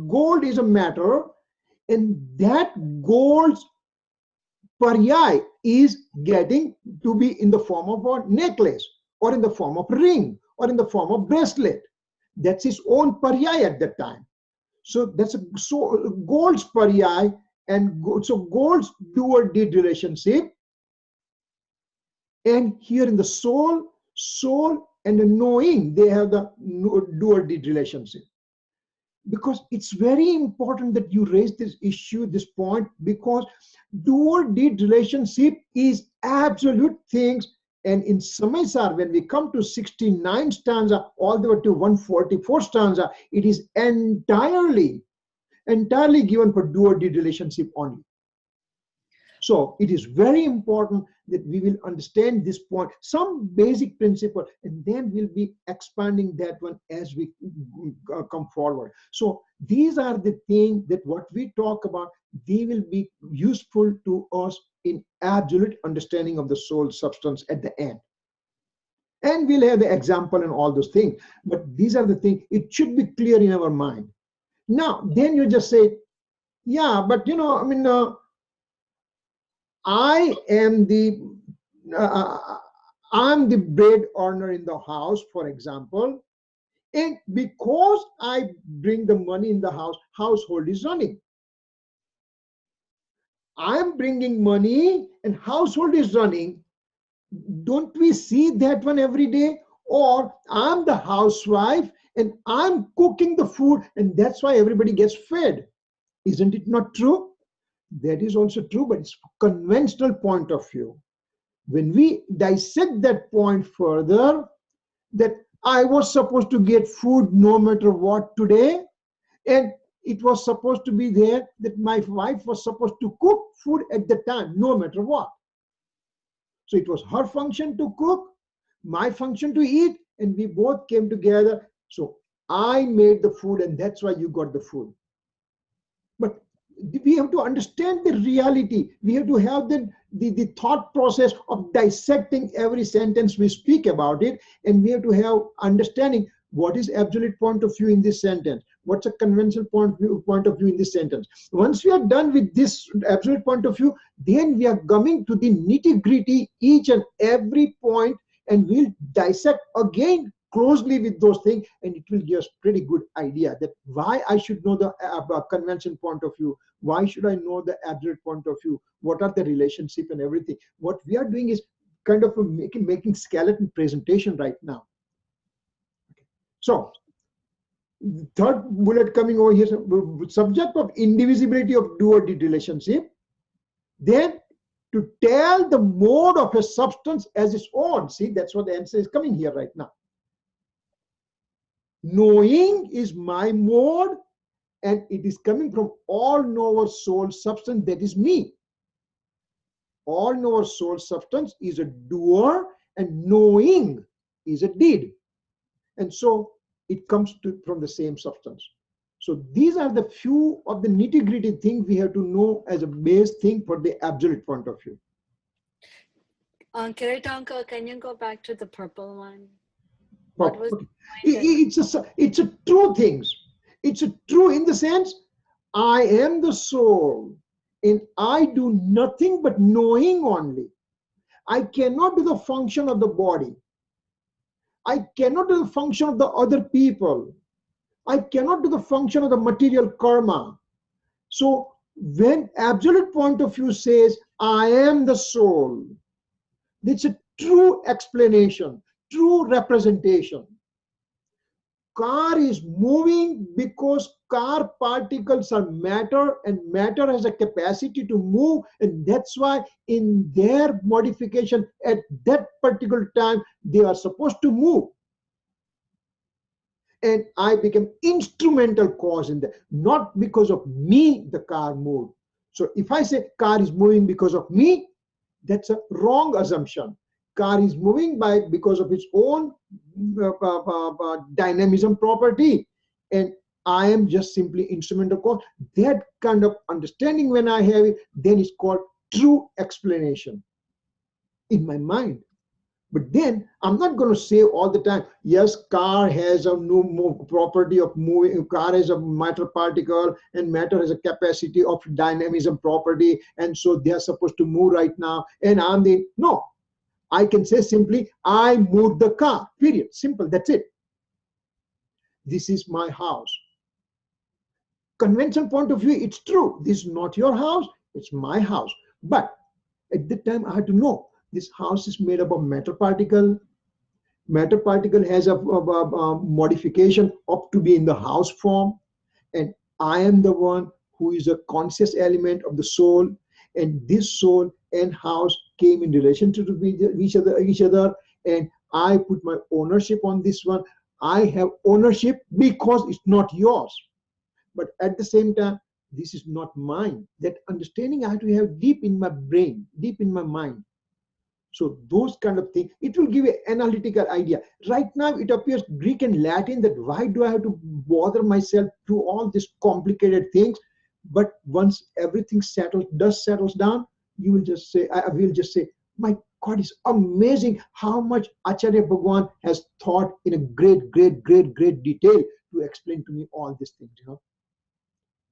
[SPEAKER 2] gold is a matter, and that gold's paryai is getting to be in the form of a necklace, or in the form of ring, or in the form of bracelet. That's his own paryai at that time. So that's a so goals pariyai, and so goals doer deed relationship. And here in the soul and the knowing, they have the doer deed relationship. Because it's very important that you raise this issue, this point, because doer deed relationship is absolute things. And in Samaisar, when we come to 69 stanza all the way to 144 stanza, it is entirely given for doer deed relationship only. So it is very important that we will understand this point, some basic principle, and then we'll be expanding that one as we come forward. So these are the things that what we talk about, they will be useful to us in absolute understanding of the soul substance at the end. And we'll have the example and all those things. But these are the things, it should be clear in our mind. Now, then you just say, yeah, but you know, I mean, I am the I'm the bread earner in the house, for example, and because I bring the money in the house, household is running. I'm bringing money and household is running. Don't we see that one every day? Or I'm the housewife and I'm cooking the food, and that's why everybody gets fed. Isn't it not true? That is also true, but it's conventional point of view. When we dissect that point further, that I was supposed to get food no matter what today, and it was supposed to be there that my wife was supposed to cook food at the time, no matter what. So it was her function to cook, my function to eat, and we both came together. So I made the food, and that's why you got the food. But we have to understand the reality. We have to have the thought process of dissecting every sentence we speak about it, and we have to have understanding what is absolute point of view in this sentence, what's a conventional point of view in this sentence. Once we are done with this absolute point of view, then we are coming to the nitty-gritty, each and every point, and we'll dissect again closely with those things, and it will give us pretty good idea that why I should know the convention point of view, why should I know the absolute point of view, what are the relationship and everything. What we are doing is kind of making skeleton presentation right now. Okay. So the third bullet coming over here, subject of indivisibility of doer-deed relationship. Then to tell the mode of a substance as its own. See, that's what the answer is coming here right now. Knowing is my mode, and it is coming from all knower soul substance, that is me. All knower soul substance is a doer, and knowing is a deed. And so it comes from the same substance. So these are the few of the nitty-gritty things we have to know as a base thing for the absolute point of view.
[SPEAKER 4] Kiritanka, can you go back to the purple one?
[SPEAKER 2] Okay. It's a true things. It's a true in the sense, I am the soul, and I do nothing but knowing only. I cannot do the function of the body. I cannot do the function of the other people. I cannot do the function of the material karma. So when absolute point of view says, I am the soul, it's a true explanation, true representation. Car is moving because car particles are matter, and matter has a capacity to move, and that's why in their modification at that particular time they are supposed to move. And I became instrumental cause in that, not because of me the car moved. So if I say car is moving because of me, that's a wrong assumption. Car is moving because of its own dynamism property, and I am just simply instrumental cause. That kind of understanding, when I have it, then it's called true explanation in my mind. But then I'm not going to say all the time, yes, car has a new property of moving, car has a matter particle, and matter has a capacity of dynamism property, and so they are supposed to move right now, and I'm the, no. I can say simply, I moved the car, period. Simple, that's it. This is my house. conventional point of view, it's true. This is not your house, it's my house. But at that time, I had to know this house is made up of matter particle. Matter particle has a modification up to be in the house form. And I am the one who is a conscious element of the soul. And this soul and house came in relation to each other. And I put my ownership on this one. I have ownership because it's not yours. But at the same time, this is not mine. That understanding I have to have deep in my brain, deep in my mind. So those kind of things, it will give an analytical idea. Right now, it appears Greek and Latin that why do I have to bother myself to all these complicated things? But once everything settles down, you will just say, I will just say, my God, it's amazing how much Acharya Bhagwan has thought in a great detail to explain to me all these things.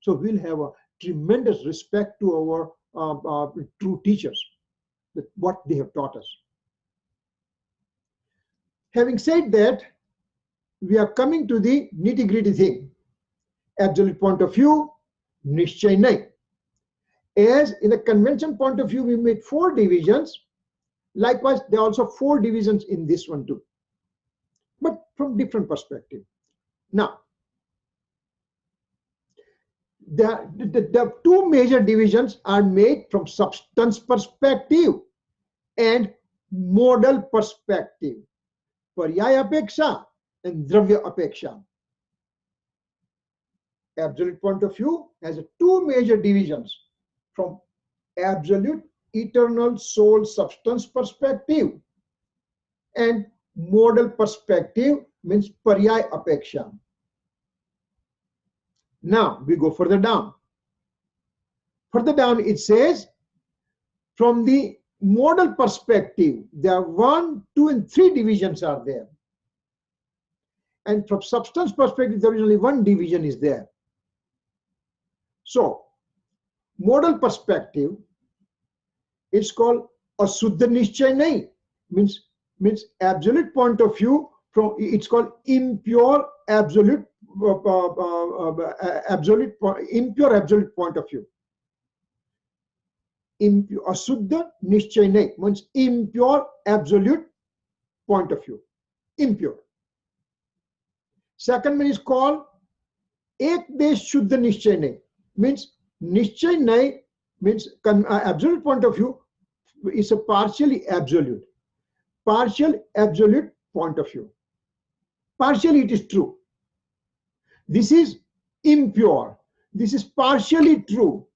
[SPEAKER 2] So we'll have a tremendous respect to our true teachers, with what they have taught us. Having said that, we are coming to the nitty-gritty thing. Absolute point of view, Nishchay Nahi. As in the convention point of view, we made 4 divisions. Likewise, there are also 4 divisions in this one too, but from different perspective. Now, the 2 major divisions are made from substance perspective and modal perspective, Paryaya Apeksha and Dravya Apeksha. Absolute point of view has 2 major divisions, from absolute eternal soul substance perspective and modal perspective, means Paryaya Apeksha. Now we go further down. Further down it says, from the modal perspective, there are 1, 2, and 3 divisions are there. And from substance perspective, there is only 1 division is there. So, modal perspective, it's called Asuddha Nishchay Nahi, means absolute point of view. From it's called impure absolute impure absolute point of view. Asuddha Nishchay Nahi means impure absolute point of view. Impure. Second one is called Ek Desh Shuddha Nishchay Nahi, means Nishchay Nahi means absolute point of view is a partially absolute. Partial absolute point of view. Partially it is true. This is impure. This is partially true.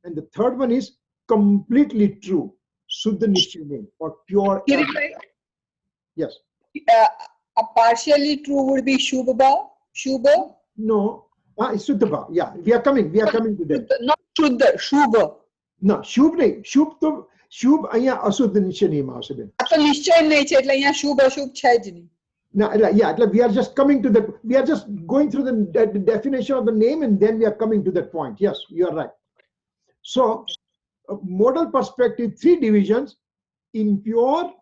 [SPEAKER 2] And the third one is completely true. Suddha Nishchay Nahi, or pure. Yes.
[SPEAKER 3] A partially true would be Shubha. Shubha?
[SPEAKER 2] No. Suddha. Yeah, we are coming to that.
[SPEAKER 3] Not Shuddha, Shubha.
[SPEAKER 2] No, Shubh nahi. Shubh અહીંયા અશુદ્ધ નિશ્ચય નિયમ આવશે બેન.
[SPEAKER 3] આ તો નિશ્ચય નહીં છે એટલે અહીંયા શુભ અશુભ છે જ નહીં.
[SPEAKER 2] No, yeah, we are just coming to that. We are just going through the definition of the name, and then we are coming to that point. Yes, you are right. So, modal perspective, 3 divisions: impure,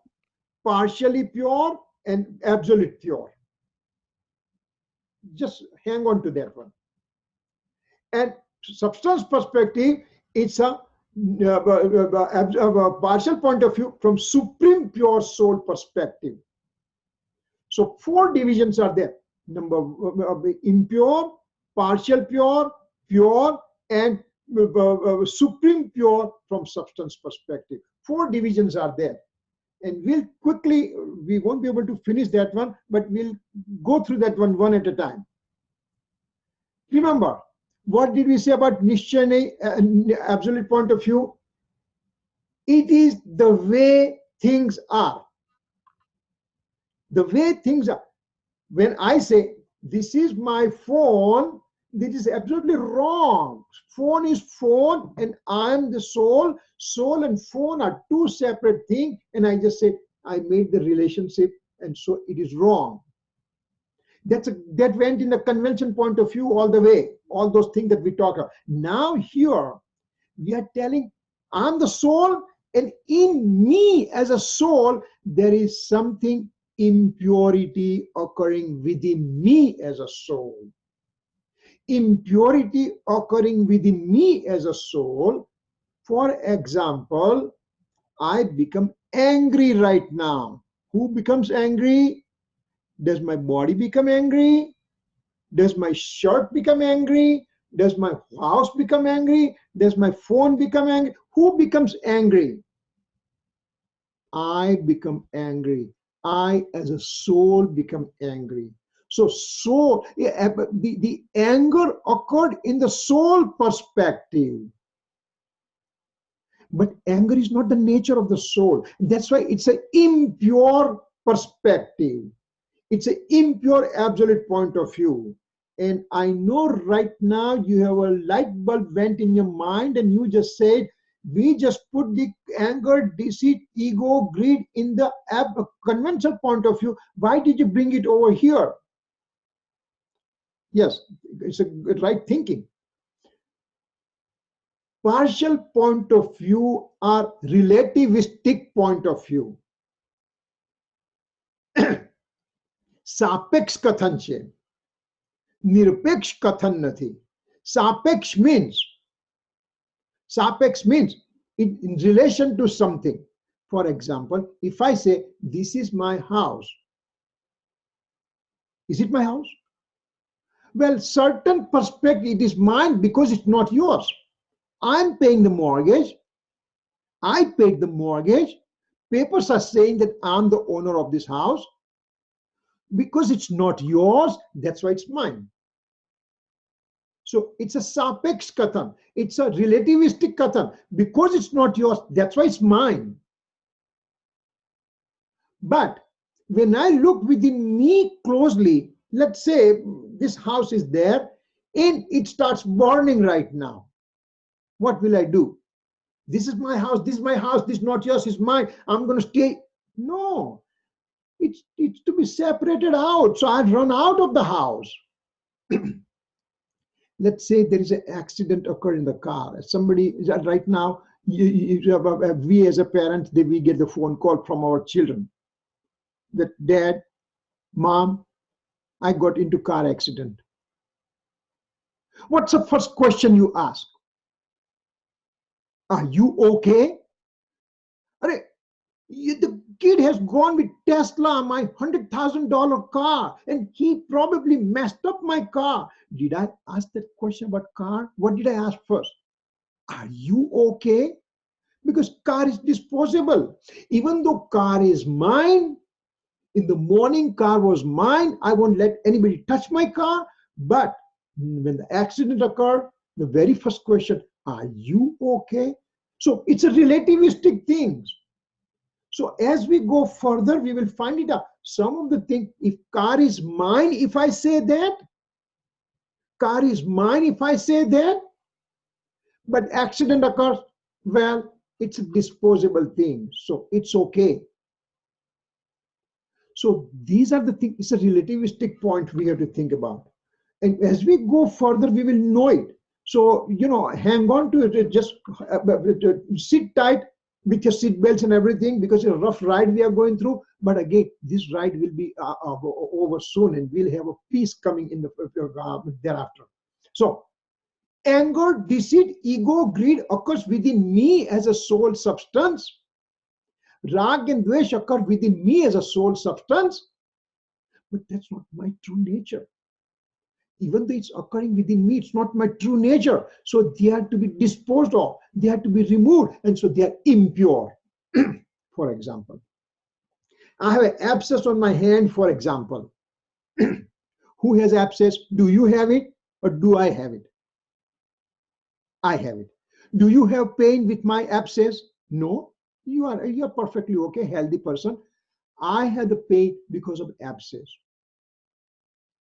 [SPEAKER 2] partially pure, and absolute pure. Just hang on to that one. And substance perspective, it's a partial point of view from supreme pure soul perspective. So 4 divisions are there. Impure, partial pure, pure, and supreme pure from substance perspective. 4 divisions are there. And we'll quickly, we won't be able to finish that one, but we'll go through that one at a time. Remember, what did we say about Nishchay Nahi, absolute point of view? It is the way things are. The way things are. When I say, this is my phone, this is absolutely wrong. Phone is phone, and I am the soul. Soul and phone are 2 separate things, and I just said, I made the relationship, and so it is wrong. That went in the convention point of view all the way, all those things that we talk about. Now here, we are telling, I'm the soul, and in me as a soul, there is something impurity occurring within me as a soul. impurity occurring within me as a soul. For example, I become angry right now. Who becomes angry? Does my body become angry? Does my shirt become angry? Does my house become angry? Does my phone become angry? Who becomes angry? I become angry. I as a soul become angry. So soul, the anger occurred in the soul perspective. But anger is not the nature of the soul. That's why it's an impure perspective. It's an impure absolute point of view. And I know right now you have a light bulb went in your mind and you just said, we just put the anger, deceit, ego, greed in the conventional point of view. Why did you bring it over here? Yes, it's a right thinking. Partial point of view or relativistic point of view. સાપેક્ષ કથન છે, નિરપેક્ષ કથન નથી. સાપેક્ષ means in relation to something. For example, if I say, this is my house. Is it my house? Well, certain perspective, it is mine because it's not yours. I'm paying the mortgage. I paid the mortgage. Papers are saying that I'm the owner of this house. Because it's not yours, that's why it's mine. So it's a sapeks kathan. It's a relativistic kathan. Because it's not yours, that's why it's mine. But when I look within me closely, let's say this house is there and it starts burning right now. What will I do? This is my house, this is my house, this is not yours, it's mine. I'm going to stay. No. It's to be separated out. So I've run out of the house. Let's say there is an accident occurred in the car. Somebody right now, we as a parent, we get the phone call from our children that dad, mom, I got into car accident. What's the first question you ask? Are you okay? The kid has gone with Tesla, my $100,000 car, and he probably messed up my car. Did I ask that question about car? What did I ask first? Are you okay? Because car is disposable. Even though car is mine, in the morning car was mine, I won't let anybody touch my car. But when the accident occurred, the very first question, are you okay? So it's a relativistic thing. So as we go further, we will find it out. Some of the things, if car is mine, if I say that, car is mine, if I say that, but accident occurs, well, it's a disposable thing. So it's okay. So these are the things, it's a relativistic point we have to think about. And as we go further, we will know it. So, hang on to it, just sit tight with your seat belts and everything, because it's a rough ride we are going through. But again, this ride will be over soon, and we'll have a peace coming in the thereafter. So, anger, deceit, ego, greed occurs within me as a soul substance. Rag and dvesh occur within me as a soul substance. But that's not my true nature. Even though it's occurring within me, it's not my true nature. So they are to be disposed of. They are to be removed. And so they are impure. For example, I have an abscess on my hand, for example. Who has abscess? Do you have it or do I have it? I have it. Do you have pain with my abscess? No. You are perfectly okay, healthy person. I have the pain because of abscess.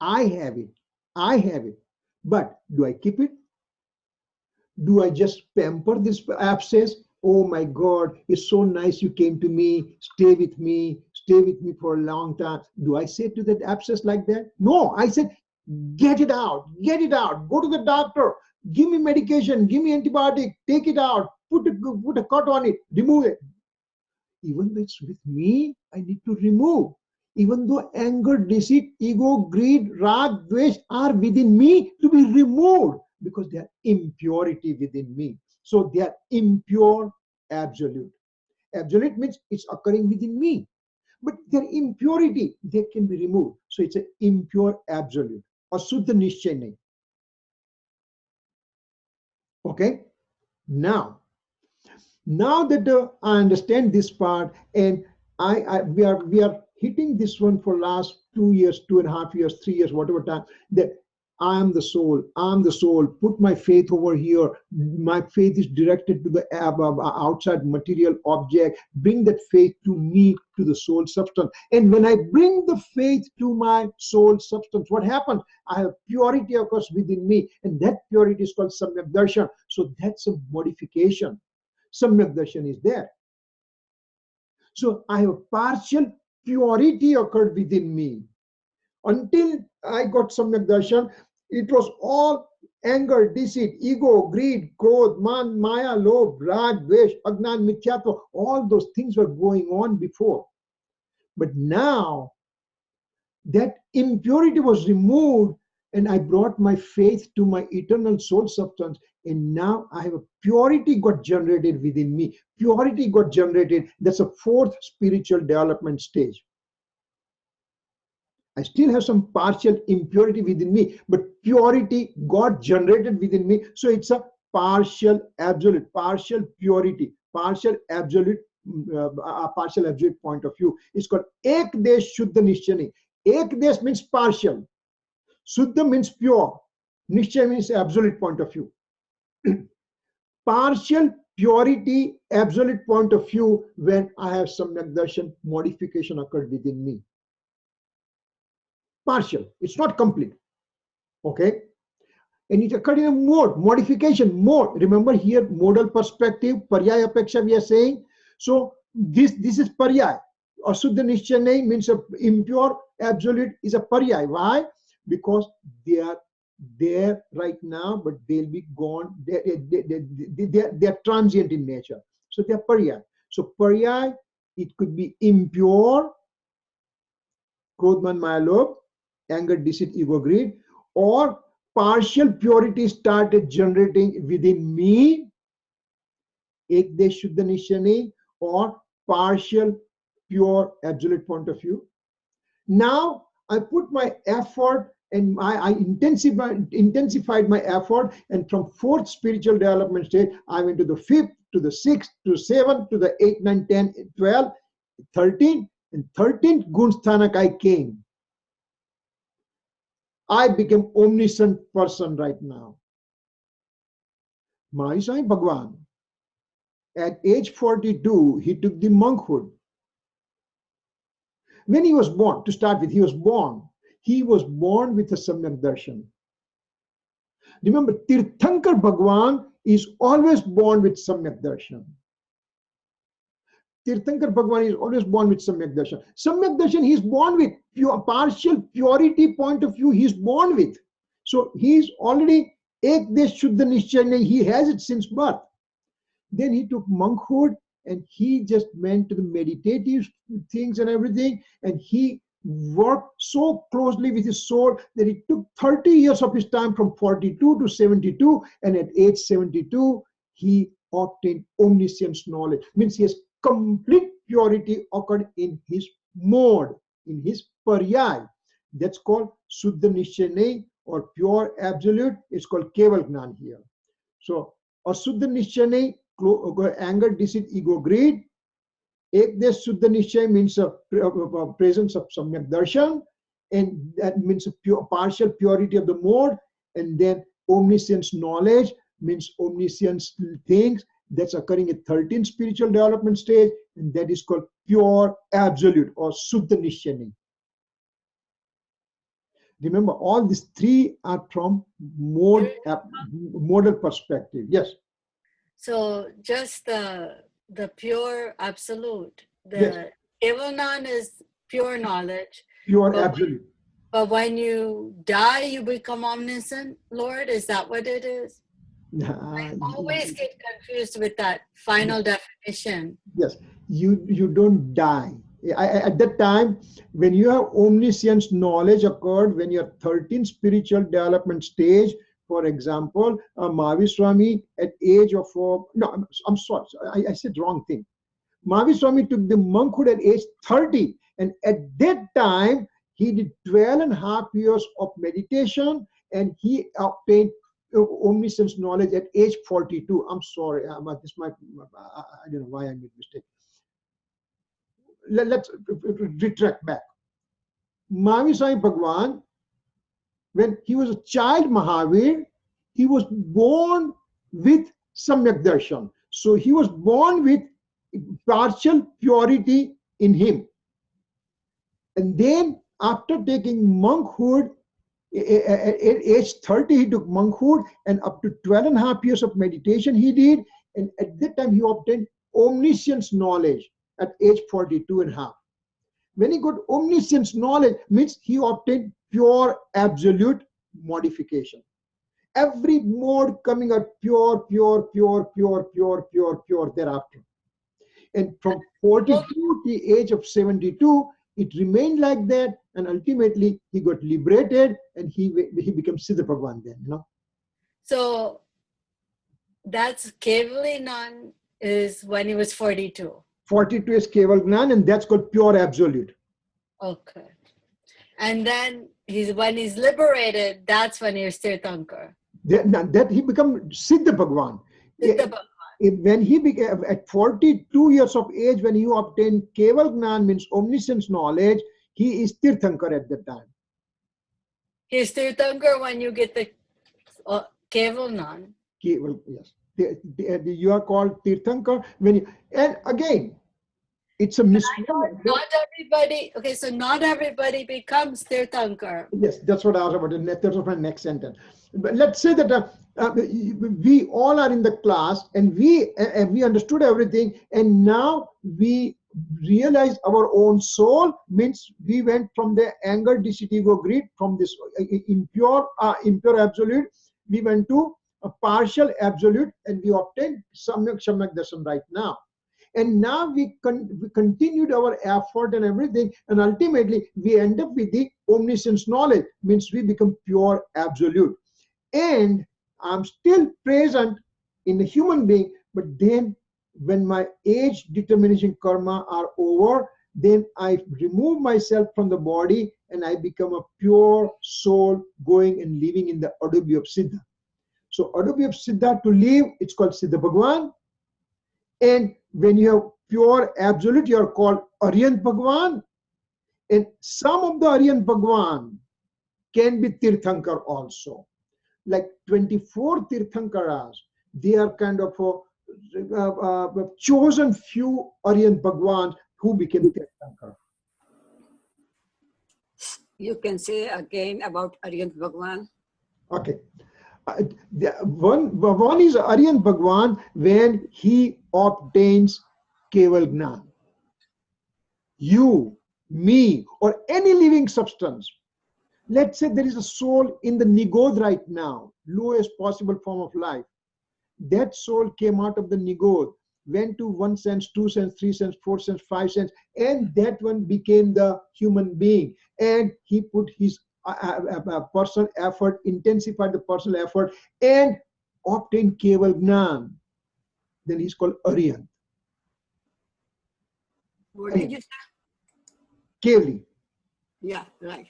[SPEAKER 2] I have it. I have it. But do I keep it? Do I just pamper this abscess? Oh my God, it's so nice you came to me. Stay with me for a long time. Do I say to that abscess like that? No, I said, get it out, go to the doctor, give me medication, give me antibiotic, take it out, put a cut on it, remove it. Even though it's with me, I need to remove. even though anger, deceit, ego, greed, rag, dvesh are within me, to be removed because they are impurity within me. So they are impure absolute. Absolute means it's occurring within me, but their impurity, they can be removed. So it's an impure absolute or Suddha Nishchay nahi. Okay, now that I understand this part, and we are hitting this one for last 2 years, 2.5 years, 3 years, whatever time, that I am the soul. Put my faith over here. My faith is directed to the outside material object. Bring that faith to me, to the soul substance. And when I bring the faith to my soul substance, what happens? I have purity occurs within me, and that purity is called Samyak Darshan. So that's a modification. Samyak Darshan is there. So I have partial purity occurred within me. Until I got Samyak Darshan, it was all anger, deceit, ego, greed, krodh, man, maya, lobh, rag, dvesh, agnan, mithyatva. All those things were going on before. But now that impurity was removed, and I brought my faith to my eternal soul substance, and now I have a purity got generated within me. Purity got generated. That's a fourth spiritual development stage. I still have some partial impurity within me, but purity got generated within me. So it's a partial absolute, partial purity, partial absolute point of view. It's called Ek Desh Shuddha Nishchani. Ek Desh means partial. Shuddha means pure. Nishchay means absolute point of view. Partial purity, absolute point of view, when I have Samyak Darshan, modification occurred within me. Partial, it's not complete. Okay, and it occurred in a mode, modification mode. Remember here, modal perspective, paryaya apeksha we are saying. So this is paryaya. Asuddha Nishchay means a impure absolute is a paryaya. Why? Because they are there right now, but they'll be gone. They are transient in nature. So they are paryaya. So paryaya, it could be impure, krodh, man, maya, lobh, anger, deceit, ego, greed, or partial purity started generating within me, Ek Desh Shuddha Nishchani, or partial pure absolute point of view. Now I put my effort and I intensified my effort, and from fourth spiritual development stage, I went to the fifth, to the sixth, to 7th, to the 8, 9, 10, 12, 13, and 13th Gunsthanak I came. I became omniscient person right now. Mahasai Bhagwan, at age 42, he took the monkhood. When he was born, to start with, he was born with a Samyak Darshan. Remember, Tirthankar Bhagwan is always born with Samyak Darshan. Tirthankar Bhagwan is always born with Samyak Darshan. Samyak Darshan he is born with, partial purity point of view he is born with. So he is already Ek Desh Shuddha Nishchay, he has it since birth. Then he took monkhood and he just went to the meditative things and everything, and he worked so closely with his soul that it took 30 years of his time, from 42 to 72, and at age 72 he obtained omniscience knowledge. Means he has complete purity occurred in his mode, in his paryaya. That's called Suddha Nishchay or pure absolute. It's called Keval Gnan here. So Asuddha Nishchay, anger, deceit, ego, greed. Ek Desh Shuddha Nishchay means a presence of Samyak Darshan, and that means a partial purity of the mode. And then omniscience knowledge means omniscience things. That's occurring at 13th spiritual development stage, and that is called pure absolute or Suddha Nishchay. Remember, all these three are from modal perspective. Yes.
[SPEAKER 4] So just the pure absolute,
[SPEAKER 2] Yes.
[SPEAKER 4] the Keval is pure knowledge.
[SPEAKER 2] Pure absolute.
[SPEAKER 4] But when you die, you become omniscient, Lord? Is that what it is? I always get confused with that final definition.
[SPEAKER 2] Yes, you don't die. At that time, when you have omniscience knowledge occurred, when you're 13 spiritual development stage, for example, Mahavishwami at age of, no, I'm sorry, I said wrong thing. Mahavishwami took the monkhood at age 30, and at that time, he did 12.5 years of meditation, and he obtained omniscience knowledge at age 42. I'm sorry, this might, I don't know why I made mistake. Let's retract back. Mahavishwami Bhagwan, when he was a child Mahavir, he was born with Samyak Darshan. So he was born with partial purity in him. And then after taking monkhood, at age 30, he took monkhood, and up to 12.5 years of meditation he did. And at that time, he obtained omniscience knowledge at age 42.5. When he got omniscience knowledge, means he obtained pure absolute modification. Every mode coming out pure, pure, pure, pure, pure, pure, pure thereafter. And from 42 to the age of 72, it remained like that, and ultimately he got liberated, and he became Siddha Bhagwan then, you know.
[SPEAKER 4] So that's Kevali Gnan is when he was 42.
[SPEAKER 2] 42 is Keval Gnan, and that's called pure absolute.
[SPEAKER 4] Okay. And then when he's liberated, that's when he's Tirthankar.
[SPEAKER 2] That he become Siddha Bhagwan.
[SPEAKER 4] Siddha Bhagwan.
[SPEAKER 2] When he became at 42 years of age, when he obtained Keval Gnan, means omniscience knowledge, he is Tirthankar at that time.
[SPEAKER 4] He's Tirthankar when you get the Keval Gnan.
[SPEAKER 2] Keval, yes. You are called Tirthankar when you, and again, it's a misnomer.
[SPEAKER 4] Not everybody, okay, so not everybody becomes Tirthankar.
[SPEAKER 2] Yes, that's what I was about. That was my next sentence. But let's say that we all are in the class, and we understood everything, and now we realize our own soul, means we went from the anger, deceit, ego, greed, from this impure absolute, we went to a partial absolute, and we obtained Samyak Darshan right now. And now we continued our effort and everything, and ultimately we end up with the omniscience knowledge, means we become pure absolute. And I'm still present in a human being, but then when my age determination karma are over, then I remove myself from the body, and I become a pure soul going and living in the Adubhi of Siddha. So Adubhi of Siddha, to live, it's called Siddha Bhagwan. And when you have pure absolute, you are called Aryant Bhagwan. And some of the Aryant Bhagwan can be Tirthankar also. Like 24 Tirthankaras, they are kind of chosen few Aryant Bhagwans who became Tirthankar.
[SPEAKER 5] You can say again about Aryant Bhagwan.
[SPEAKER 2] Okay. One is Aryant Bhagwan when he obtains Keval Gnan. You, me, or any living substance. Let's say there is a soul in the Nigod right now, lowest possible form of life. That soul came out of the Nigod, went to 1 sense, 2 sense, 3 sense, 4 sense, 5 sense, and that one became the human being. And he put his personal effort, intensified the personal effort, and obtained Keval Gnan. Then he's called Aryant.
[SPEAKER 5] What did you say?
[SPEAKER 2] Kevali.
[SPEAKER 5] Yeah, right.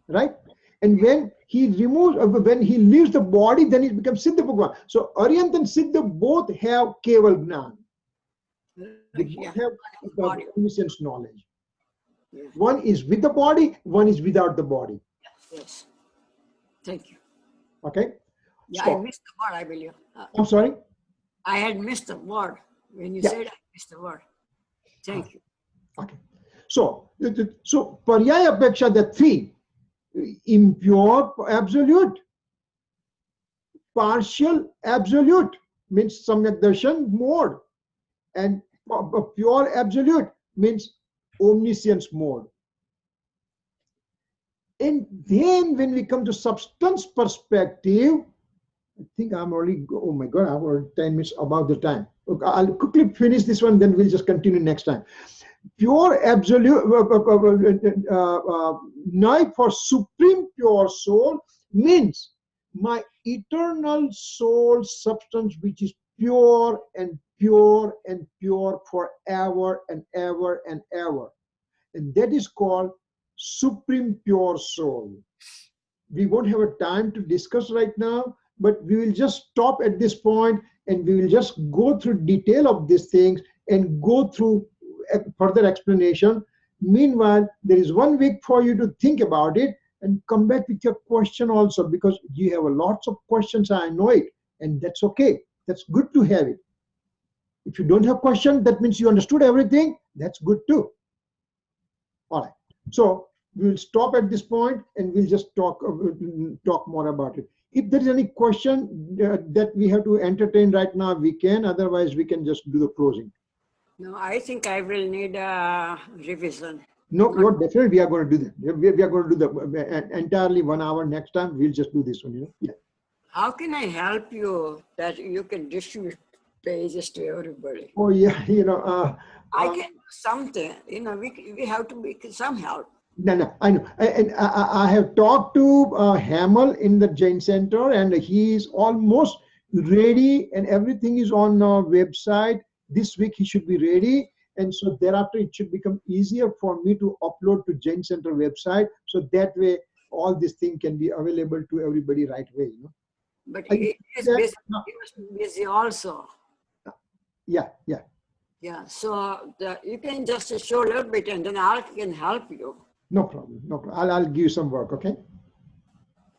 [SPEAKER 2] Right? And when he removes, when he leaves the body, then he becomes Siddha Bhagwan. So Aryant and Siddha both have Keval Gnan. They both have omniscience knowledge.
[SPEAKER 5] Yeah.
[SPEAKER 2] One is with the body, one is without the body.
[SPEAKER 5] Yes. Thank you.
[SPEAKER 2] Okay?
[SPEAKER 5] Yeah,
[SPEAKER 2] So,
[SPEAKER 5] I missed the word, I believe.
[SPEAKER 2] I'm sorry?
[SPEAKER 5] I had missed the word. When you
[SPEAKER 2] Yeah.
[SPEAKER 5] said I missed the word. Thank you.
[SPEAKER 2] Okay. So Paryaya Apeksha, the three: impure absolute, partial absolute, means Samyak Darshan mode, and pure absolute means omniscience mode. And then when we come to substance perspective, I think I'm already, oh my God, I'm already 10 minutes above the time. Okay, I'll quickly finish this one, then we'll just continue next time. pure absolute, Nai for supreme pure soul means my eternal soul substance, which is pure and pure and pure forever and ever and ever. And that is called supreme pure soul. We won't have a time to discuss right now, but we will just stop at this point and we will just go through detail of these things and go through a further explanation. Meanwhile, there is 1 week for you to think about it and come back with your question also, because you have lots of questions, I know it, and that's okay. That's good to have it. If you don't have questions, that means you understood everything. That's good too. All right. So we will stop at this point and we'll just talk more about it. If there is any question that we have to entertain right now, we can. Otherwise, we can just do the closing.
[SPEAKER 5] No, I think I will need a revision.
[SPEAKER 2] No, definitely we are going to do that. We are going to do the entirely 1 hour next time. We'll just do this one. Yeah.
[SPEAKER 5] How can I help you that you can distribute pages to everybody?
[SPEAKER 2] Oh yeah,
[SPEAKER 5] I can do something. We have to make some help.
[SPEAKER 2] No, I know. And I have talked to Hamal in the Jain Center, and he is almost ready, and everything is on our website. This week he should be ready, and so thereafter it should become easier for me to upload to Jain Center website, so that way all this thing can be available to everybody right away.
[SPEAKER 5] But he is busy. He must be busy also.
[SPEAKER 2] Yeah.
[SPEAKER 5] Yeah, so you can just show a little bit and then I can help you.
[SPEAKER 2] No problem. I'll give you some work, okay?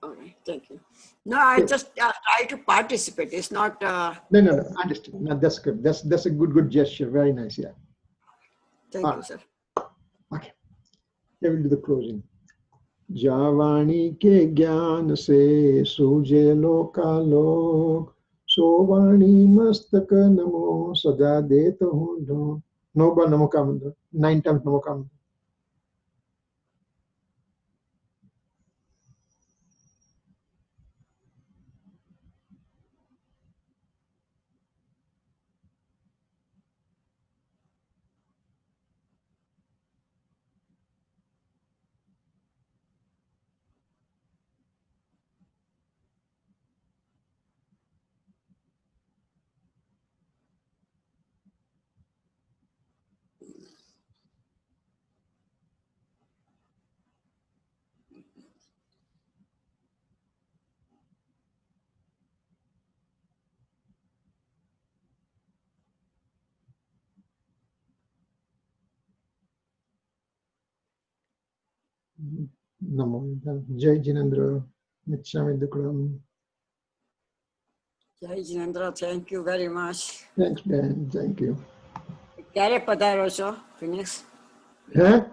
[SPEAKER 5] All right, thank you. No, I just try to participate. It's not...
[SPEAKER 2] No, understood. No, that's good. That's a good gesture. Very nice, yeah.
[SPEAKER 5] Thank you, sir.
[SPEAKER 2] Okay. I will do the closing. Javani ke gyan se suje lokalok, Sovani mastak namo sada deta hu. Noba Namoka Mantra. 9 times Namoka Mantra. Namo Jai Jinendra. Michami Dukram.
[SPEAKER 5] Jai Jinendra, thank you very much.
[SPEAKER 2] Thanks, Ben. Thank you.
[SPEAKER 5] Kyare padaro છો, Phoenix?
[SPEAKER 2] Huh?